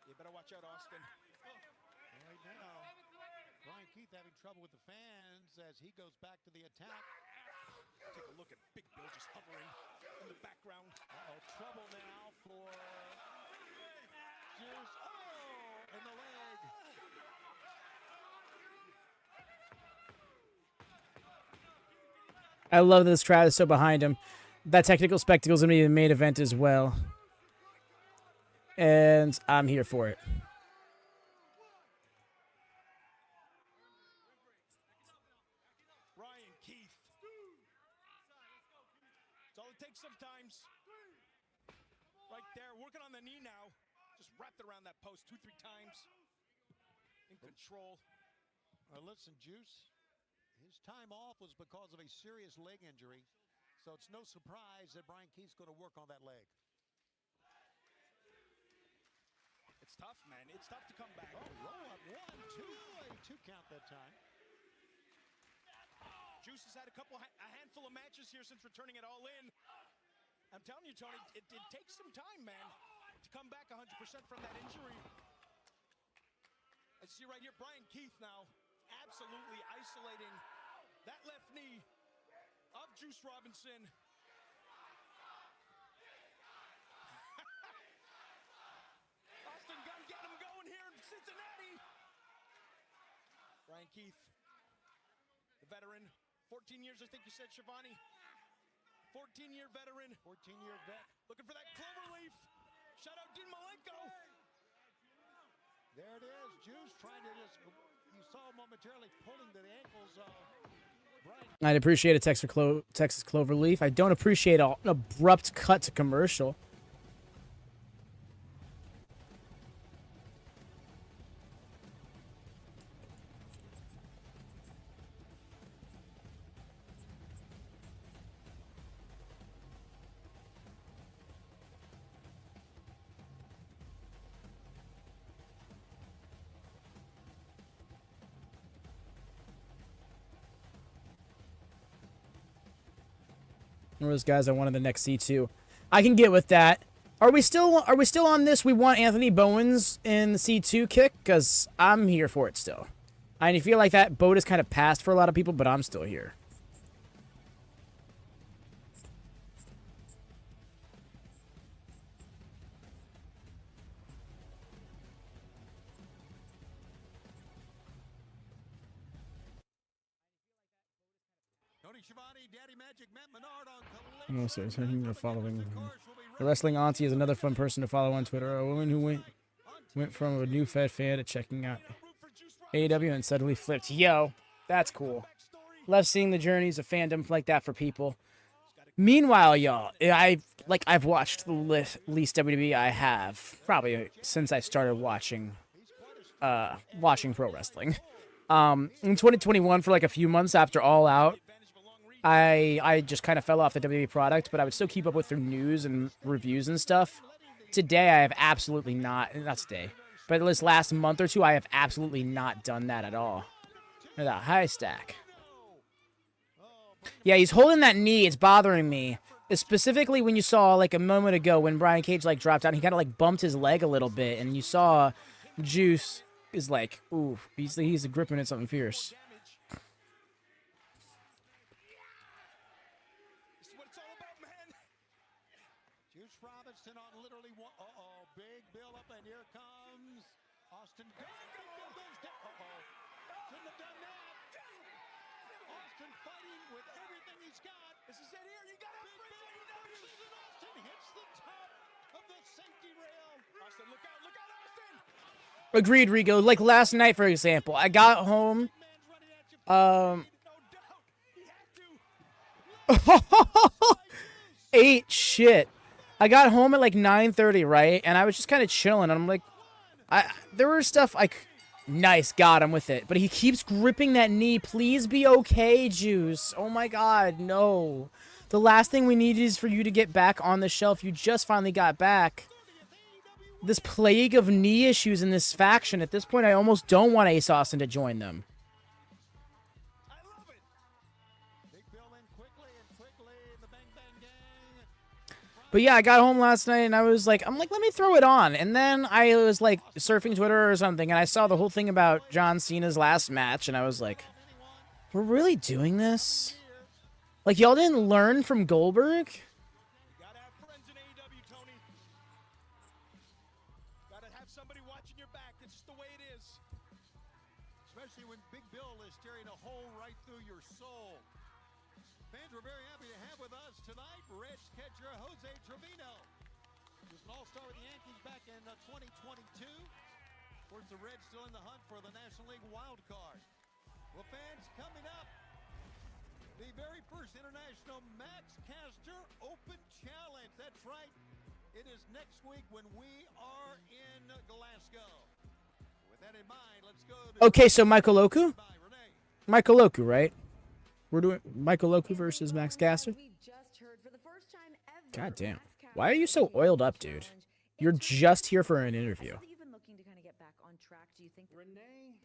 You better watch out, Austin. Right now, Bryan Keith having trouble with the fans as he goes back to the attack. Take a look at Big Bill just hovering in the background. Trouble now for Juice. Oh, in the leg. I love that this crowd is so behind him. That technical spectacle is going to be the main event as well. And I'm here for it. Bryan Keith. That's all it takes sometimes. Right there, working on the knee now. Just wrapped around that post 2-3 times. In control. Listen, Juice, his time off was because of a serious leg injury. So it's no surprise that Bryan Keith's going to work on that leg. It's tough, man. It's tough to come back. Oh, roll up 1, 2, a 2 count that time. Juice has had a handful of matches here since returning it All In. I'm telling you, Tony, it takes some time, man, to come back 100% from that injury. I see right here, Bryan Keith now absolutely isolating that left knee of Juice Robinson. Austin Gunn get him going here in Cincinnati. Bryan Keith, the veteran, 14 years, I think you said, Shivani. 14-year veteran. 14-year vet. Looking for that clover leaf. Shout out Dean Malenko. There it is. Juice trying to just, you saw momentarily pulling to the ankles of Bryan. I'd appreciate a Texas Cloverleaf. I don't appreciate an abrupt cut to commercial. Those guys I wanted the next C2. I can get with that. Are we still on this? We want Anthony Bowens in the C2 kick because I'm here for it still. I feel like that boat is kind of passed for a lot of people, but I'm still here. Tony Schiavone, Daddy Magic, Matt Menard on Oh, so the following. The Wrestling Auntie is another fun person to follow on Twitter. A woman who went from a new Fed fan to checking out AEW and suddenly flipped. Yo, that's cool. Love seeing the journeys of fandom like that for people. Meanwhile, y'all, I've watched the least WWE I have probably since I started watching pro wrestling. In 2021, for like a few months after All Out, I just kind of fell off the WWE product, but I would still keep up with their news and reviews and stuff. Today, I have absolutely not today, but this last month or two, I have absolutely not done that at all. Look at that high stack. Yeah, he's holding that knee. It's bothering me. Specifically when you saw, like, a moment ago when Brian Cage, like, dropped down, he kind of, like, bumped his leg a little bit, and you saw Juice is like, ooh, he's gripping at something fierce. Juice Robinson on literally one. Uh-oh, big build up, and here comes Austin. Shouldn't have done that. Austin fighting with everything he's got. This is it here. You got to Austin hits the top of the safety rail. Austin, look out, Austin. Agreed, Rigo. Like last night, for example, I got home. Ate shit. I got home at like 9:30, right? And I was just kind of chilling. And I'm like, there was stuff like, nice, got him with it. But he keeps gripping that knee. Please be okay, Juice. Oh my God, no. The last thing we need is for you to get back on the shelf. You just finally got back. This plague of knee issues in this faction. At this point, I almost don't want Ace Austin to join them. But yeah, I got home last night and I'm like, let me throw it on. And then I was like surfing Twitter or something and I saw the whole thing about John Cena's last match and I was like, we're really doing this? Like, y'all didn't learn from Goldberg? Especially when Big Bill is staring a hole right through your soul. Fans, we're very happy to have with us tonight Reds catcher Jose Trevino. He was an all-star with the Yankees back in 2022. Of course, the Reds still in the hunt for the National League wild card. Well, fans, coming up, the very first International Max Caster Open Challenge. That's right. It is next week when we are in Glasgow. With that in mind, let's go to... Okay, so Michael Oku? Michael Oku, right? We're doing Michael Oku versus Max Caster? God damn. Why are you so oiled up, dude? You're just here for an interview.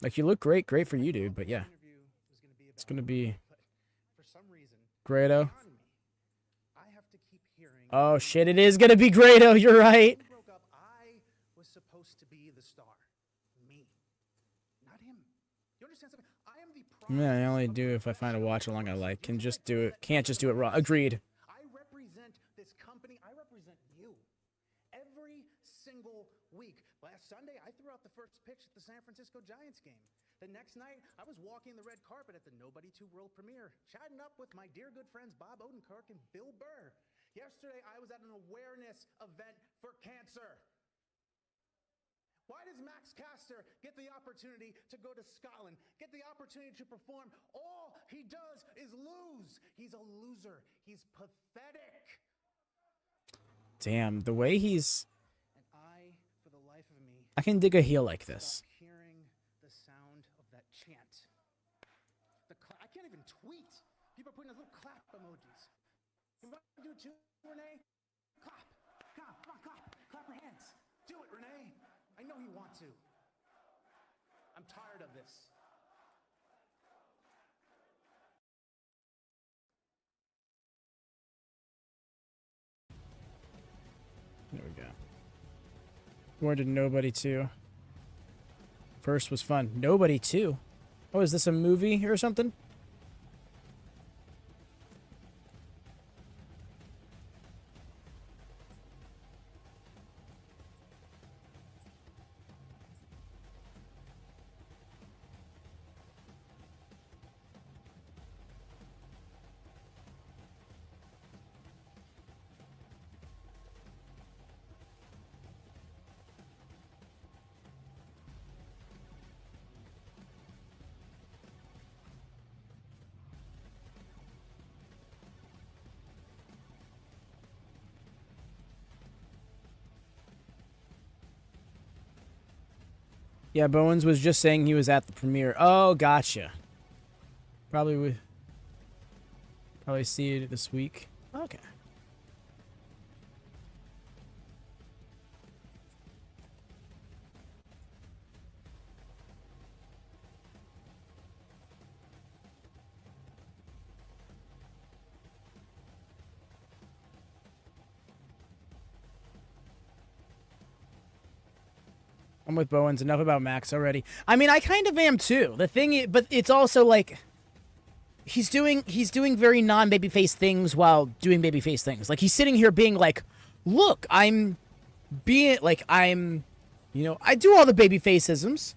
Like, you look great. Great for you, dude. But yeah. It's going to be Grado. Oh, shit. It is going to be Grado. You're right. I was supposed to be the star. Me. Not him. You understand something? I am the Yeah, I only do if I find a watch along I like. Can just do it. Can't just do it raw. Agreed. I represent this company. I represent you. Every single week. Last Sunday, I threw out the first pitch at the San Francisco Giants game. The next night, I was walking the red carpet at the Nobody 2 World Premiere, chatting up with my dear good friends Bob Odenkirk and Bill Burr. Yesterday, I was at an awareness event for cancer. Why does Max Caster get the opportunity to go to Scotland, get the opportunity to perform? All he does is lose. He's a loser. He's pathetic. Damn, the way he's... And for the life of me, I can dig a heel like this. hearing the sound of that chant. I can't even tweet. People are putting those little clap emojis. You want to do it too, Renee? Clap. Come on, clap. Clap your hands. Do it, Renee. I know you want to. I'm tired of this. There we go. Going to Nobody 2. First was fun. Nobody 2? Oh, is this a movie or something? Yeah, Bowens was just saying he was at the premiere. Oh, gotcha. Probably would see it this week. Okay. I'm with Bowens. Enough about Max already. I mean, I kind of am too. The thing, but it's also like he's doing very non-babyface things while doing babyface things. Like he's sitting here being like, "Look, I do all the babyfaceisms.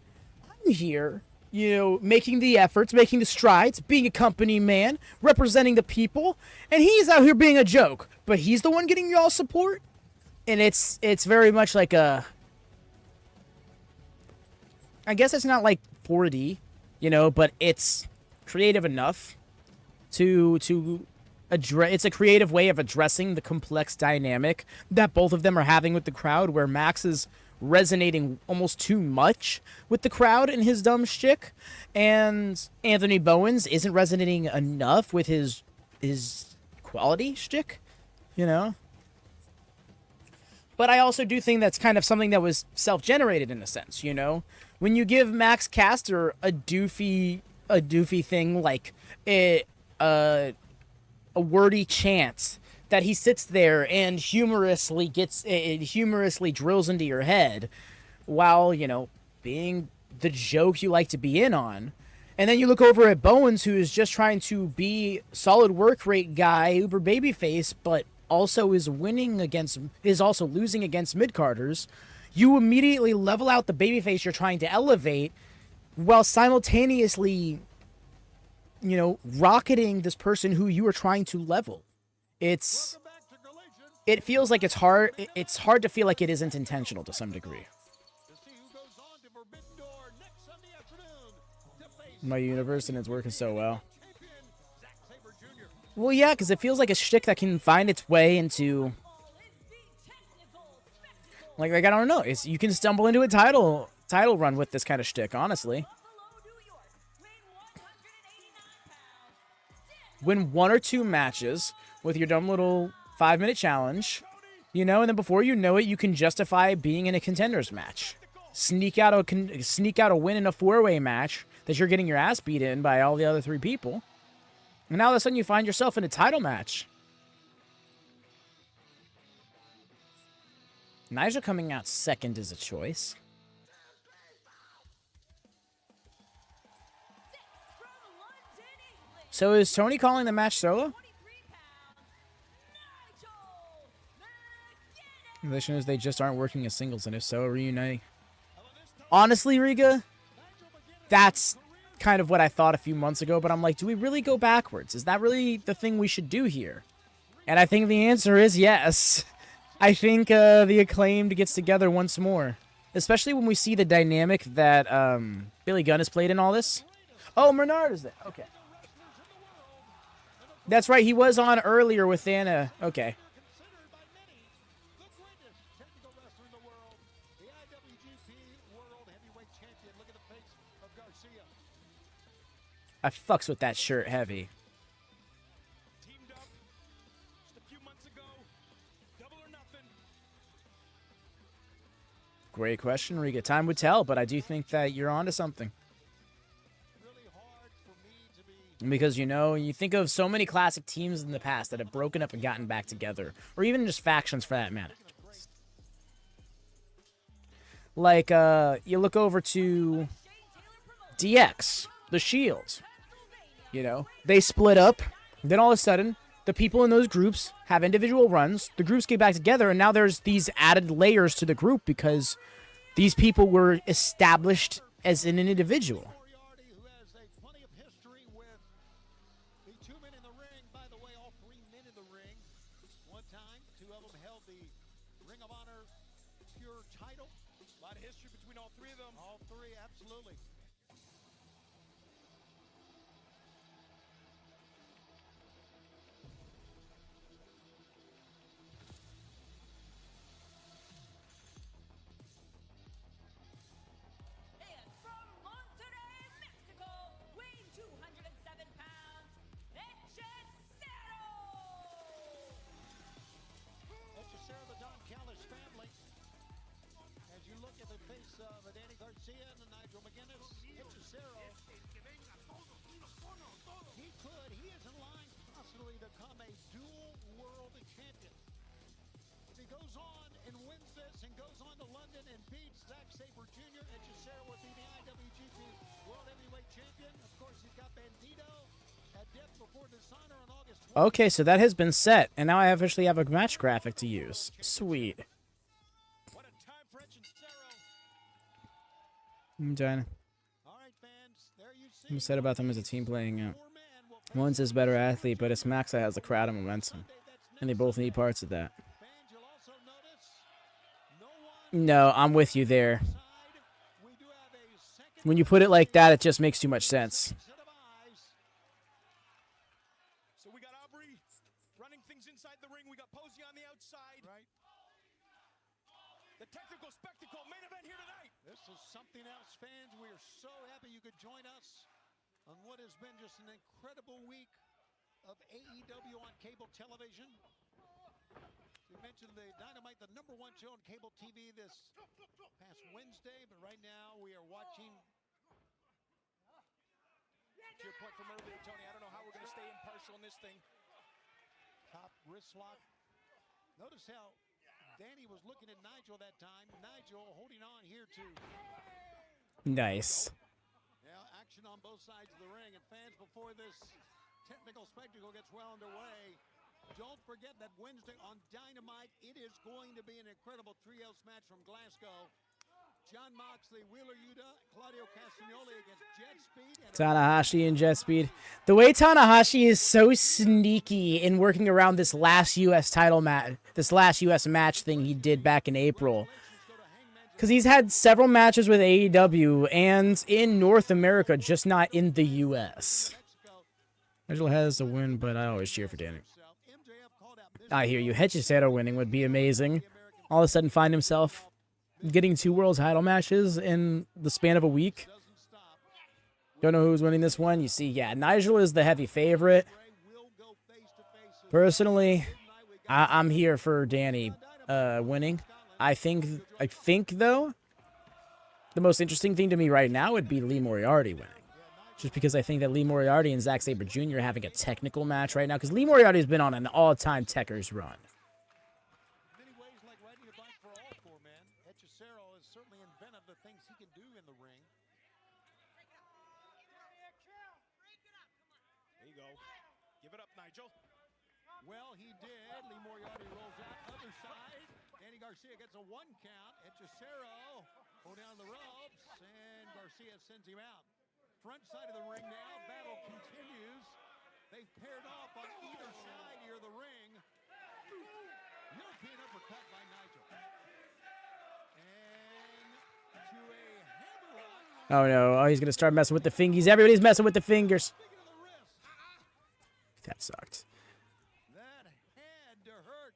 I'm here, making the efforts, making the strides, being a company man, representing the people, and he's out here being a joke. But he's the one getting y'all support, and it's very much like a." I guess it's not like 4D, but it's creative enough to address. It's a creative way of addressing the complex dynamic that both of them are having with the crowd, where Max is resonating almost too much with the crowd in his dumb shtick, and Anthony Bowens isn't resonating enough with his quality shtick, But I also do think that's kind of something that was self-generated in a sense, When you give Max Caster a doofy thing like a wordy chant that he sits there and humorously drills into your head while, being the joke you like to be in on. And then you look over at Bowens, who is just trying to be solid work rate guy, uber babyface, but also is also losing against mid-carders. You immediately level out the babyface you're trying to elevate while simultaneously, rocketing this person who you are trying to level. It feels like it's hard to feel like it isn't intentional to some degree. My universe, and it's working so well. Well, yeah, because it feels like a shtick that can find its way into... Like I don't know. You can stumble into a title run with this kind of shtick, honestly. Win 1 or 2 matches with your dumb little 5-minute challenge, and then before you know it, you can justify being in a contenders match. sneak out a win in a 4-way match that you're getting your ass beat in by all the other 3 people. And now all of a sudden you find yourself in a title match. Nigel coming out second is a choice. So is Toni calling the match solo? The question is they just aren't working as singles, and if so, reuniting. Honestly, Riga, that's kind of what I thought a few months ago, but I'm like, do we really go backwards? Is that really the thing we should do here? And I think the answer is yes. I think the Acclaimed gets together once more. Especially when we see the dynamic that Billy Gunn has played in all this. Oh, Bernard is there. Okay. That's right, he was on earlier with Anna. Okay. I fucks with that shirt heavy. Great question, Riga. Time would tell, but I do think that you're onto something. Because, you know, you think of so many classic teams in the past that have broken up and gotten back together. Or even just factions for that matter. Like, you look over to DX, the Shield. You know, they split up. Then all of a sudden, the people in those groups have individual runs. The groups get back together, and now there's these added layers to the group because these people were established as an individual. Garcia and Nigel McGuinness. Hechicero. He is in line possibly to become a dual world champion. If he goes on and wins this and goes on to London and beats Zack Sabre Jr., Hechicero would be the IWGP World Heavyweight Champion. Of course, he's got Bandito at Death Before Dishonor on August 20th. Okay, so that has been set, and now I officially have a match graphic to use. Sweet. I'm sad about them as a team playing out. One's his better athlete, but it's Max that has the crowd and momentum. And they both need parts of that. No, I'm with you there. When you put it like that, it just makes too much sense. So we got Aubrey running things inside the ring. We got Posey on the outside. Right. The technical spectacle main event here tonight. This is something else, fans. We are so happy you could join us on what has been just an incredible week of AEW on cable television. We mentioned the Dynamite, the #1 show on cable TV this past Wednesday, but right now we are watching. To your point from earlier, Tony, I don't know how we're going to stay impartial in this thing. Top wrist lock. Notice how Danny was looking at Nigel that time. Nigel holding on here too. Nice. Now action on both sides of the ring. And fans, before this technical spectacle gets well underway, don't forget that Wednesday on Dynamite, it is going to be an incredible trios match from Glasgow. John Moxley, Wheeler Yuta, Claudio Castagnoli against Jetspeed. Tanahashi and Jetspeed. The way Tanahashi is so sneaky in working around this last U.S. title match, this last U.S. match thing he did back in April. Because he's had several matches with AEW and in North America, just not in the U.S. Nigel has a win, but I always cheer for Danny. I hear you. Hechicero winning would be amazing. All of a sudden find himself getting 2 world title matches in the span of a week. Don't know who's winning this one. You see, yeah, Nigel is the heavy favorite. Personally, I'm here for Danny winning. I think though, the most interesting thing to me right now would be Lee Moriarty winning. Just because I think that Lee Moriarty and Zack Sabre Jr. are having a technical match right now. Because Lee Moriarty has been on an all-time Techers run. Many ways like riding a bike for all four men. Hechicero is certainly inventive the things he can do in the ring. There you go. Give it up, Nigel. Well, he did. Lee Moriarty rolls out. Other side. Danny Garcia gets a 1 count. Hechicero go down the ropes, and Garcia sends him out. Front side of the ring now. Battle continues. They've paired off on either side here of the ring. European uppercut by Nigel. And to a hammerlock. Oh, no. Oh, he's going to start messing with the fingies. Everybody's messing with the fingers. That sucked. That had to hurt.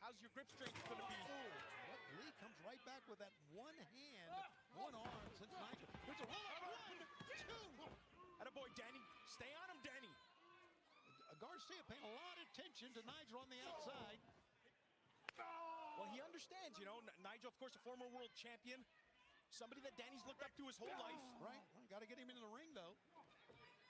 How's your grip strength going to be? Lee comes right back with that one hand, one arm since Nigel. There's a one, two. Attaboy, Danny. Stay on him, Danny. Garcia paying a lot of attention to Nigel on the outside. Well, he understands, you know. Nigel, of course, a former world champion. Somebody that Danny's looked up to his whole life. Right. Well, got to get him into the ring, though.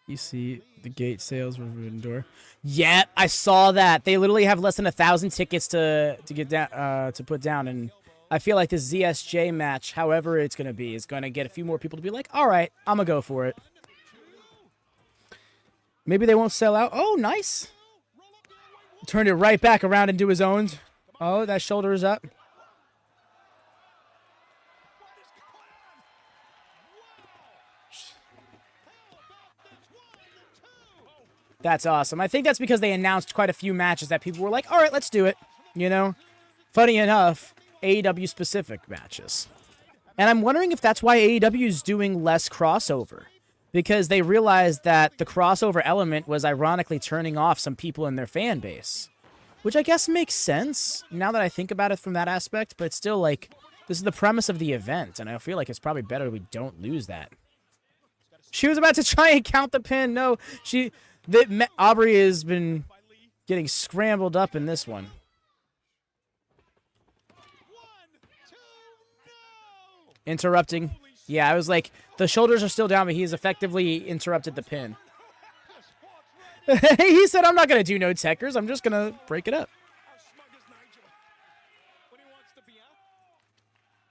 You see the gate sales for Forbidden Door. Yeah, I saw that. They literally have less than 1,000 tickets to get down to put down, and I feel like this ZSJ match, however it's gonna be, is gonna get a few more people to be like, all right, I'm gonna go for it. Maybe they won't sell out. Oh, nice. Turned it right back around into his own. Oh, that shoulder is up. That's awesome. I think that's because they announced quite a few matches that people were like, all right, let's do it. You know? Funny enough, AEW specific matches. And I'm wondering if that's why AEW is doing less crossover. Because they realized that the crossover element was ironically turning off some people in their fan base. Which I guess makes sense, now that I think about it from that aspect. But it's still like, this is the premise of the event. And I feel like it's probably better we don't lose that. She was about to try and count the pin. No, Aubrey has been getting scrambled up in this one. Interrupting. Yeah, I was like, the shoulders are still down, but he's effectively interrupted the pin. He said, I'm not going to do no techers. I'm just going to break it up.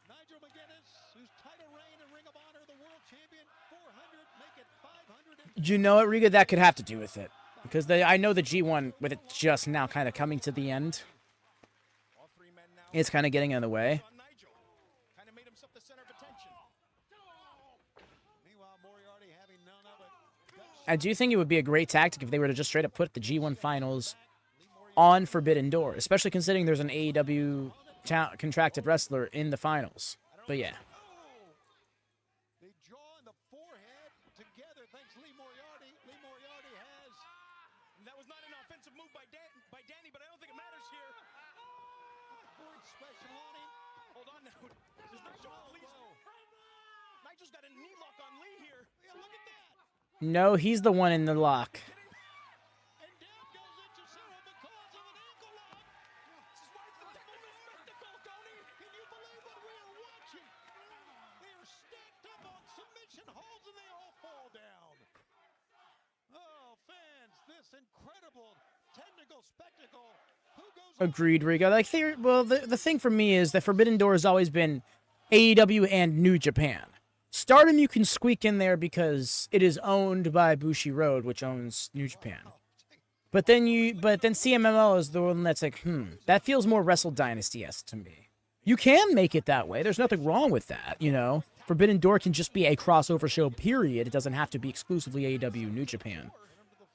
Nigel McGuinness, whose title reign in Ring of Honor, the world champion, 400, make it 500. You know what, Riga? That could have to do with it. Because I know the G1, with it just now kind of coming to the end, it's kind of getting in the way. I do think it would be a great tactic if they were to just straight up put the G1 finals on Forbidden Door, especially considering there's an AEW contracted wrestler in the finals. But yeah. The jaw and the forehead together, thanks Lee Moriarty. Lee Moriarty has. That was not an offensive move by Danny, but I don't think it matters here. Board special on him. Hold on now. There's no jaw, please. Nigel's got a knee lock on Lee here. Yeah, look at that. No, he's the one in the lock. And down goes Hechicero because of an ankle lock. This is why it's the devil of spectacle, Tony. Can you believe what we are watching? They are stacked up on submission holds and they all fall down. Oh, fans, this incredible technical spectacle. Who goes Agreed, Rigo. Like, the thing for me is that Forbidden Door has always been AEW and New Japan. Stardom you can squeak in there because it is owned by Bushiroad, which owns New Japan. But then CMMO is the one that's like, that feels more Wrestle Dynasty-esque to me. You can make it that way. There's nothing wrong with that, you know. Forbidden Door can just be a crossover show, period. It doesn't have to be exclusively AEW New Japan.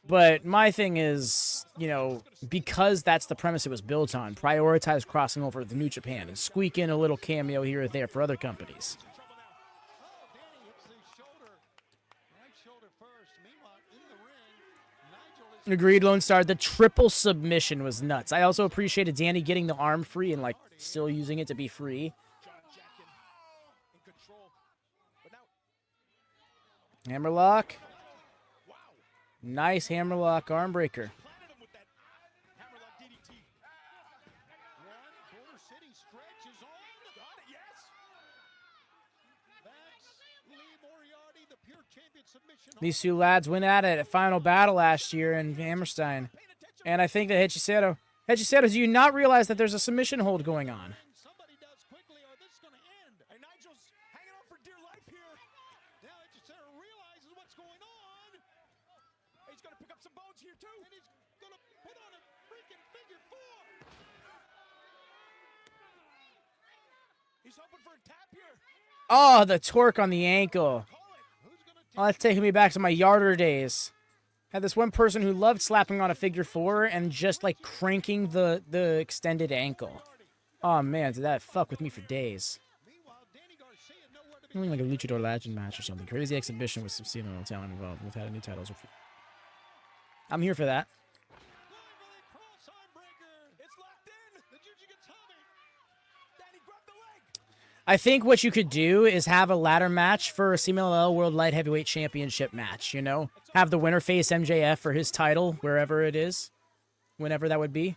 But my thing is, you know, because that's the premise it was built on, prioritize crossing over the New Japan and squeak in a little cameo here or there for other companies. Agreed, Lone Star. The triple submission was nuts. I also appreciated Danny getting the arm free and, like, still using it to be free. Hammerlock. Nice hammerlock arm breaker. These two lads went at it at Final Battle last year in Hammerstein. And I think that Hechicero, do you not realize that there's a submission hold going on? Somebody does quickly or this is going to end. And Nigel's hanging on for dear life here. Now Hechicero realizes what's going on. He's going to pick up some bones here, too. And he's going to put on a freaking figure 4. He's hoping for a tap here. Oh, the torque on the ankle. Oh, that's taking me back to my yarder days. Had this one person who loved slapping on a figure 4 and just like cranking the extended ankle. Oh man, did that fuck with me for days. Like a luchador legend match or something. Crazy exhibition with some female talent involved. We've had new titles. I'm here for that. I think what you could do is have a ladder match for a CMLL World Light Heavyweight Championship match, you know? Have the winner face MJF for his title, wherever it is. Whenever that would be.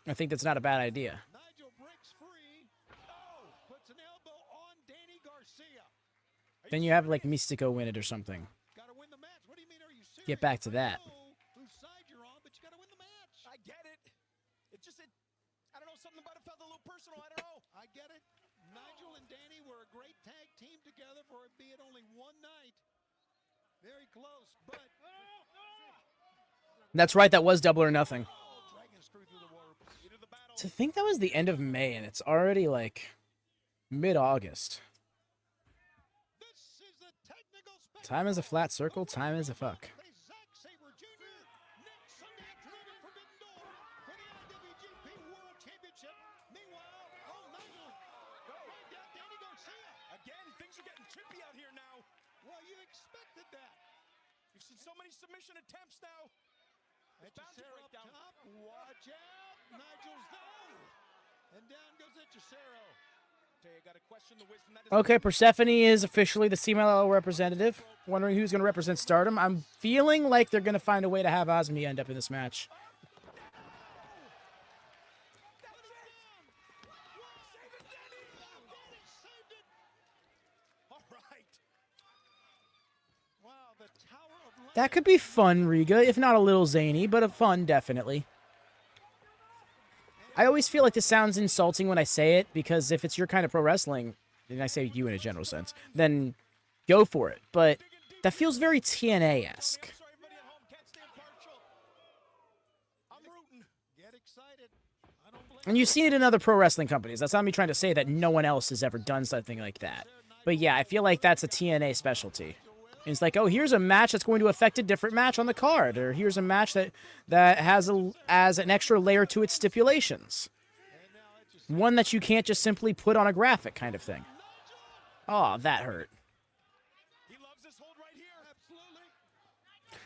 I think that's not a bad idea. Nigel breaks free. Oh, puts an elbow on Danny Garcia. Then you have, like, Mystico win it or something. Gotta win the match. What do you mean, are you serious? Get back to that. Whose side you're on, but you gotta win the match. I get it. I don't know, something about it felt a little personal. I don't know. I get it. Nigel and Danny were a great tag team together for it being only one night. Very close, but... That's right, that was Double or Nothing. To think that was the end of May, and it's already, like, mid-August. Time is a flat circle, time is a fuck. So many submission attempts now. Hechicero up top. Watch out. Nigel's down. And down goes Hechicero. Okay, Persephone is officially the CMLL representative. Wondering who's going to represent Stardom. I'm feeling like they're going to find a way to have Osmi end up in this match. That could be fun, Riga, if not a little zany, but a fun, definitely. I always feel like this sounds insulting when I say it, because if it's your kind of pro wrestling, and I say you in a general sense, then go for it. But that feels very TNA-esque. And you've seen it in other pro wrestling companies. That's not me trying to say that no one else has ever done something like that. But yeah, I feel like that's a TNA specialty. It's like, oh, here's a match that's going to affect a different match on the card, or here's a match that has as an extra layer to its stipulations. One that you can't just simply put on a graphic kind of thing. Oh, that hurt.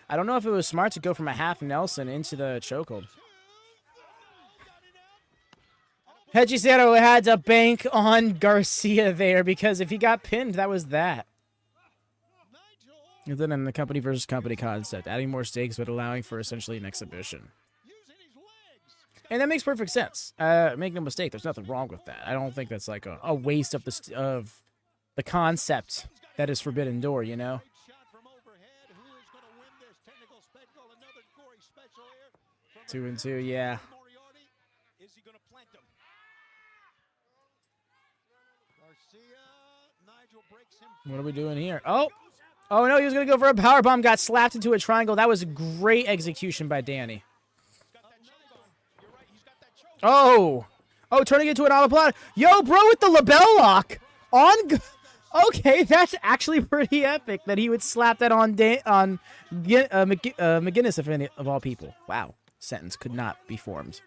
I don't know if it was smart to go from a half Nelson into the chokehold. Hechicero had to bank on Garcia there, because if he got pinned, that was that. And then in the company versus company concept, adding more stakes but allowing for essentially an exhibition. And that makes perfect sense. Make no mistake, there's nothing wrong with that. I don't think that's like a waste of the concept that is Forbidden Door, you know? 2-2, yeah. What are we doing here? Oh! Oh no, he was going to go for a powerbomb, got slapped into a triangle. That was a great execution by Danny. Oh! Oh, turning into an omoplata. Yo, bro, with the label lock! Okay, that's actually pretty epic that he would slap that on McGuinness, of all people. Wow. Sentence could not be formed.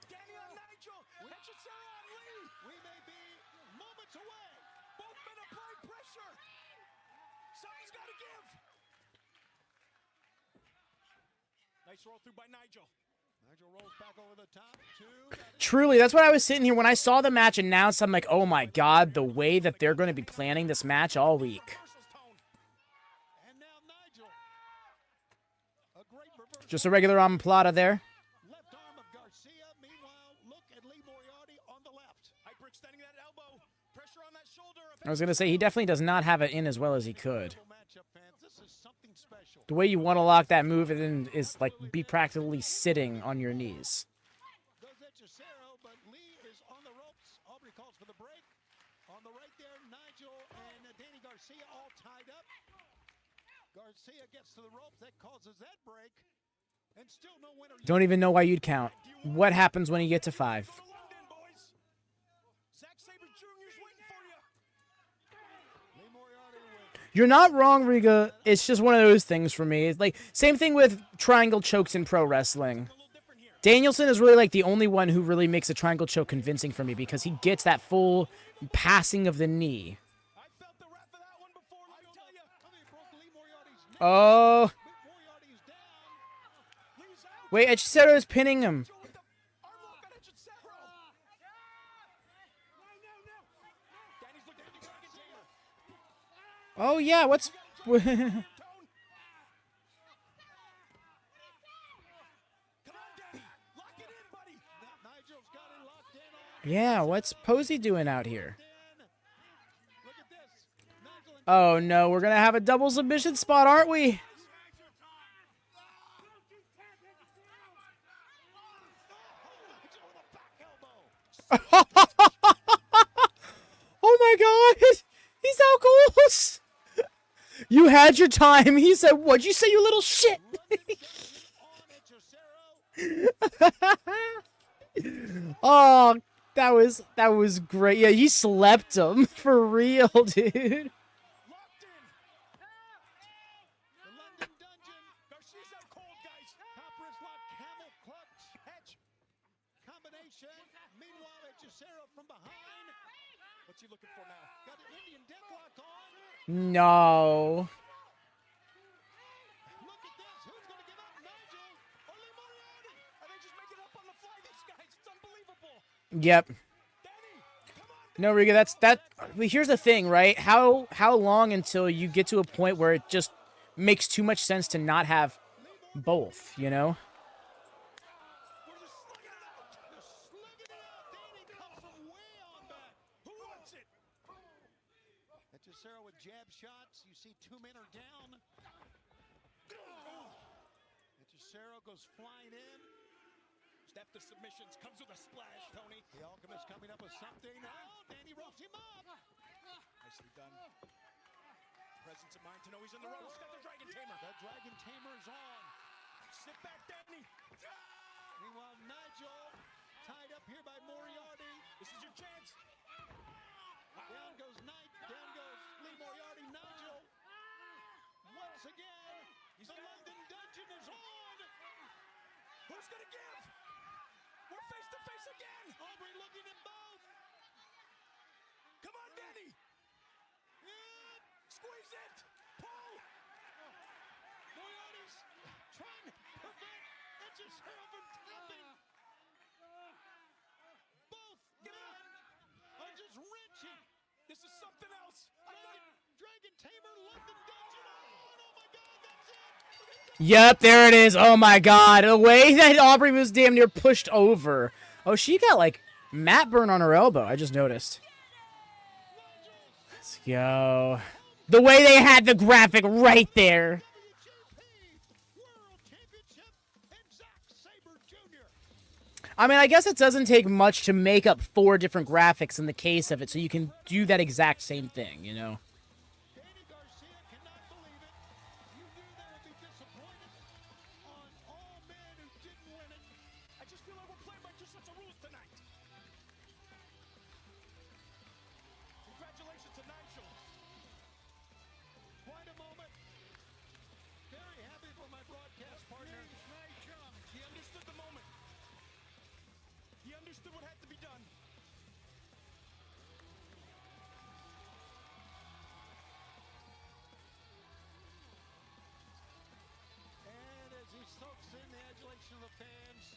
Truly, that's what I was sitting here when I saw the match announced. I'm like, oh my god, the way that they're going to be planning this match all week. Just a regular omoplata there. I was going to say, he definitely does not have it in as well as he could. The way you want to lock that move in is like be practically sitting on your knees. Goes Hechicero, but Lee is on the ropes. Aubrey calls for the break. On the right there, Nigel and Danny Garcia all tied up. Garcia gets to the ropes. That causes that break. And still no winner. Don't even know why you'd count. What happens when you get to 5? You're not wrong, Riga. It's just one of those things for me. It's like same thing with triangle chokes in pro wrestling. Danielson is really like the only one who really makes a triangle choke convincing for me because he gets that full passing of the knee. Oh. Wait, Hechicero is pinning him. Oh, yeah, what's... Yeah, what's Posey doing out here? Oh, no, we're going to have a double submission spot, aren't we? Oh, my God. He's out close. You had your time. He said, what'd you say, you little shit? Oh, that was great. Yeah, he slept him for real, dude. Meanwhile, Hechicero from behind. What's he looking for now? Got an Indian deathlock on. No. Look at this. Who's going to give up? Nigel or Lee Moriarty? Are they just making up on the fly? These guys, it's unbelievable. Yep. No, Riga, here's the thing, right? How long until you get to a point where it just makes too much sense to not have both, you know? Hechicero with jab shots. You see 2 men are down. Hechicero goes flying in. Step the submissions, comes with a splash, Tony. The Alchemist coming up with something. Oh, Danny rolls him up. Nicely done. Presence of mind to know he's in the ropes. Got the Dragon Tamer. The Dragon Tamer is on. Sit back, Danny. Meanwhile, Nigel tied up here by Moriarty. This is your chance. Down goes down goes Lee Moriarty. Nigel once again. The London Dungeon is on. Who's gonna give? We're face to face again. Aubrey looking at both. Come on, Danny. Yeah. Squeeze it. Pull. Moriarty's trying to prevent Hechicero from tapping. Both men are just wrenching. This is something else. Dragon Tamer, London Dungeon on. Oh my God, that's it. Yep, there it is. Oh my God. The way that Aubrey was damn near pushed over. Oh, she got like mat burn on her elbow. I just noticed. Let's go. The way they had the graphic right there. I mean, I guess it doesn't take much to make up 4 different graphics in the case of it, so you can do that exact same thing, you know? Danny Garcia cannot believe it. You knew they would be disappointed on all men who didn't win it. I just feel like we're playing by 2 sets of rules tonight. Congratulations to Nigel. Quite a moment. Very happy for my broadcast partner. He understood the moment. He understood what had to be done. And as he soaks in the adulation of the fans,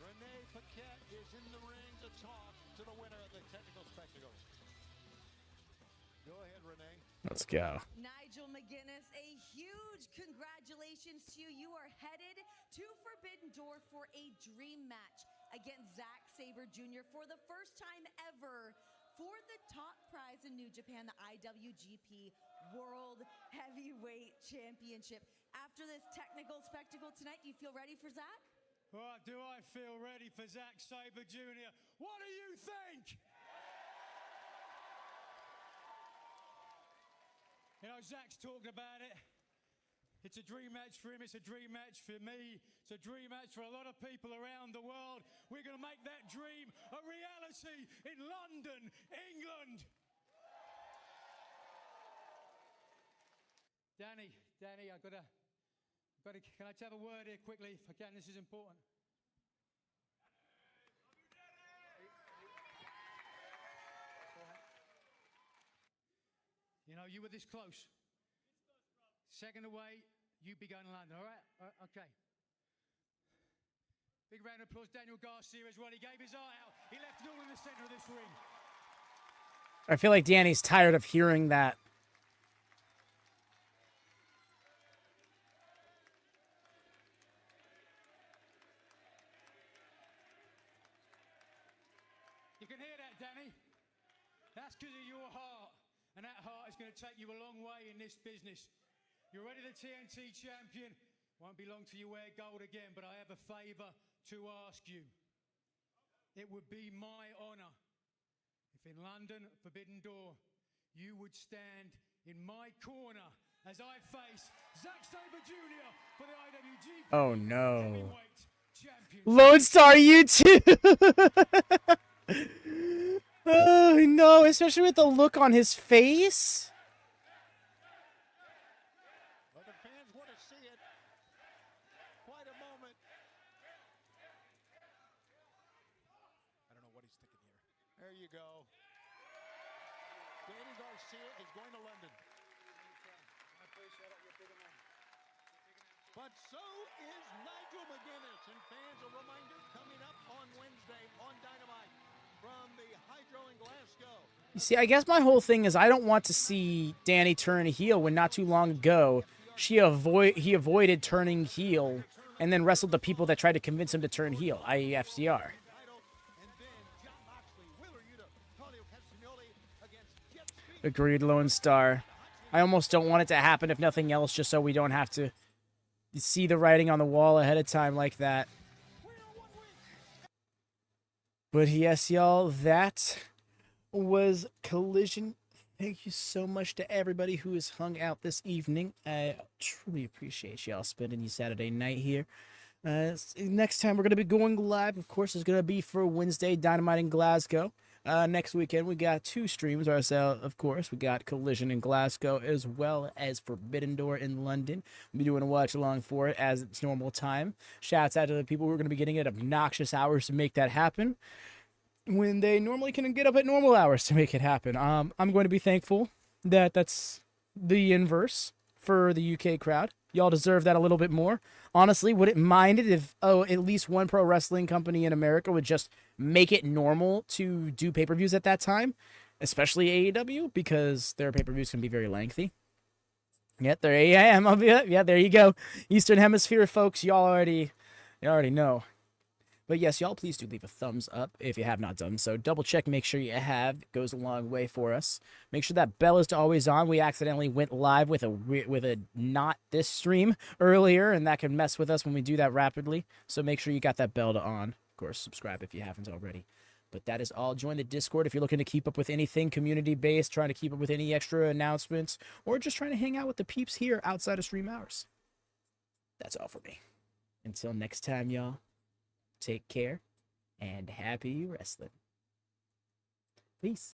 Renee Paquette is in the ring to talk to the winner of the technical spectacles. Go ahead, Renee. Let's go. Nigel McGuinness, a huge congratulations to you. You are headed to Forbidden Door for a dream match against Zack Sabre Jr. for the first time ever for the top prize in New Japan, the IWGP World Heavyweight Championship. After this technical spectacle tonight, do you feel ready for Zack? Well, do I feel ready for Zack Sabre Jr.? What do you think? You know, Zack's talked about it. It's a dream match for him. It's a dream match for me. It's a dream match for a lot of people around the world. We're going to make that dream a reality in London, England. Danny, I've got to, can I just have a word here quickly? If I can, this is important. You know, you were this close. Second away, you be going to London, all right? Okay. Big round of applause, Daniel Garcia as well. He gave his eye out. He left it all in the center of this ring. I feel like Danny's tired of hearing that. You can hear that, Danny? That's because of your heart. And that heart is going to take you a long way in this business. You're already the TNT champion. Won't be long till you wear gold again, but I have a favor to ask you. It would be my honor if in London, Forbidden Door, you would stand in my corner as I face Zack Sabre Jr. for the IWGP. Oh no. Lone Star, you too. Oh no, especially with the look on his face. Well, the fans want to see it. Quite a moment. I don't know what he's thinking here. There you go. Danny Garcia is going to London. But so is Nigel McGuinness. And fans, a reminder coming up on Wednesday on Dynamite from the Hydro in Glasgow. You see, I guess my whole thing is I don't want to see Danny turn heel when not too long ago he avoided turning heel and then wrestled the people that tried to convince him to turn heel, i.e. FCR. Agreed, Lone Star. I almost don't want it to happen if nothing else, just so we don't have to see the writing on the wall ahead of time like that. But yes, y'all, that was Collision. Thank you so much to everybody who has hung out this evening. I truly appreciate y'all spending your Saturday night here. Next time we're going to be going live, of course, is going to be for Wednesday, Dynamite in Glasgow. Next weekend, we got 2 streams ourselves, of course. We got Collision in Glasgow as well as Forbidden Door in London. We'll be doing a watch along for it as it's normal time. Shouts out to the people who are going to be getting at obnoxious hours to make that happen, when they normally can get up at normal hours to make it happen. I'm going to be thankful that that's the inverse for the UK crowd. Y'all deserve that a little bit more. Honestly, wouldn't mind it if at least one pro wrestling company in America would just make it normal to do pay-per-views at that time, especially AEW, because their pay-per-views can be very lengthy. Yep, there I am. Yeah, there you go. Eastern Hemisphere folks, y'all already know. But yes, y'all, please do leave a thumbs up if you have not done so. Double check, make sure you have. It goes a long way for us. Make sure that bell is always on. We accidentally went live with a not this stream earlier, and that can mess with us when we do that rapidly. So make sure you got that bell on. Of course, subscribe if you haven't already. But that is all. Join the Discord if you're looking to keep up with anything community-based, trying to keep up with any extra announcements, or just trying to hang out with the peeps here outside of stream hours. That's all for me. Until next time, y'all. Take care, and happy wrestling. Peace.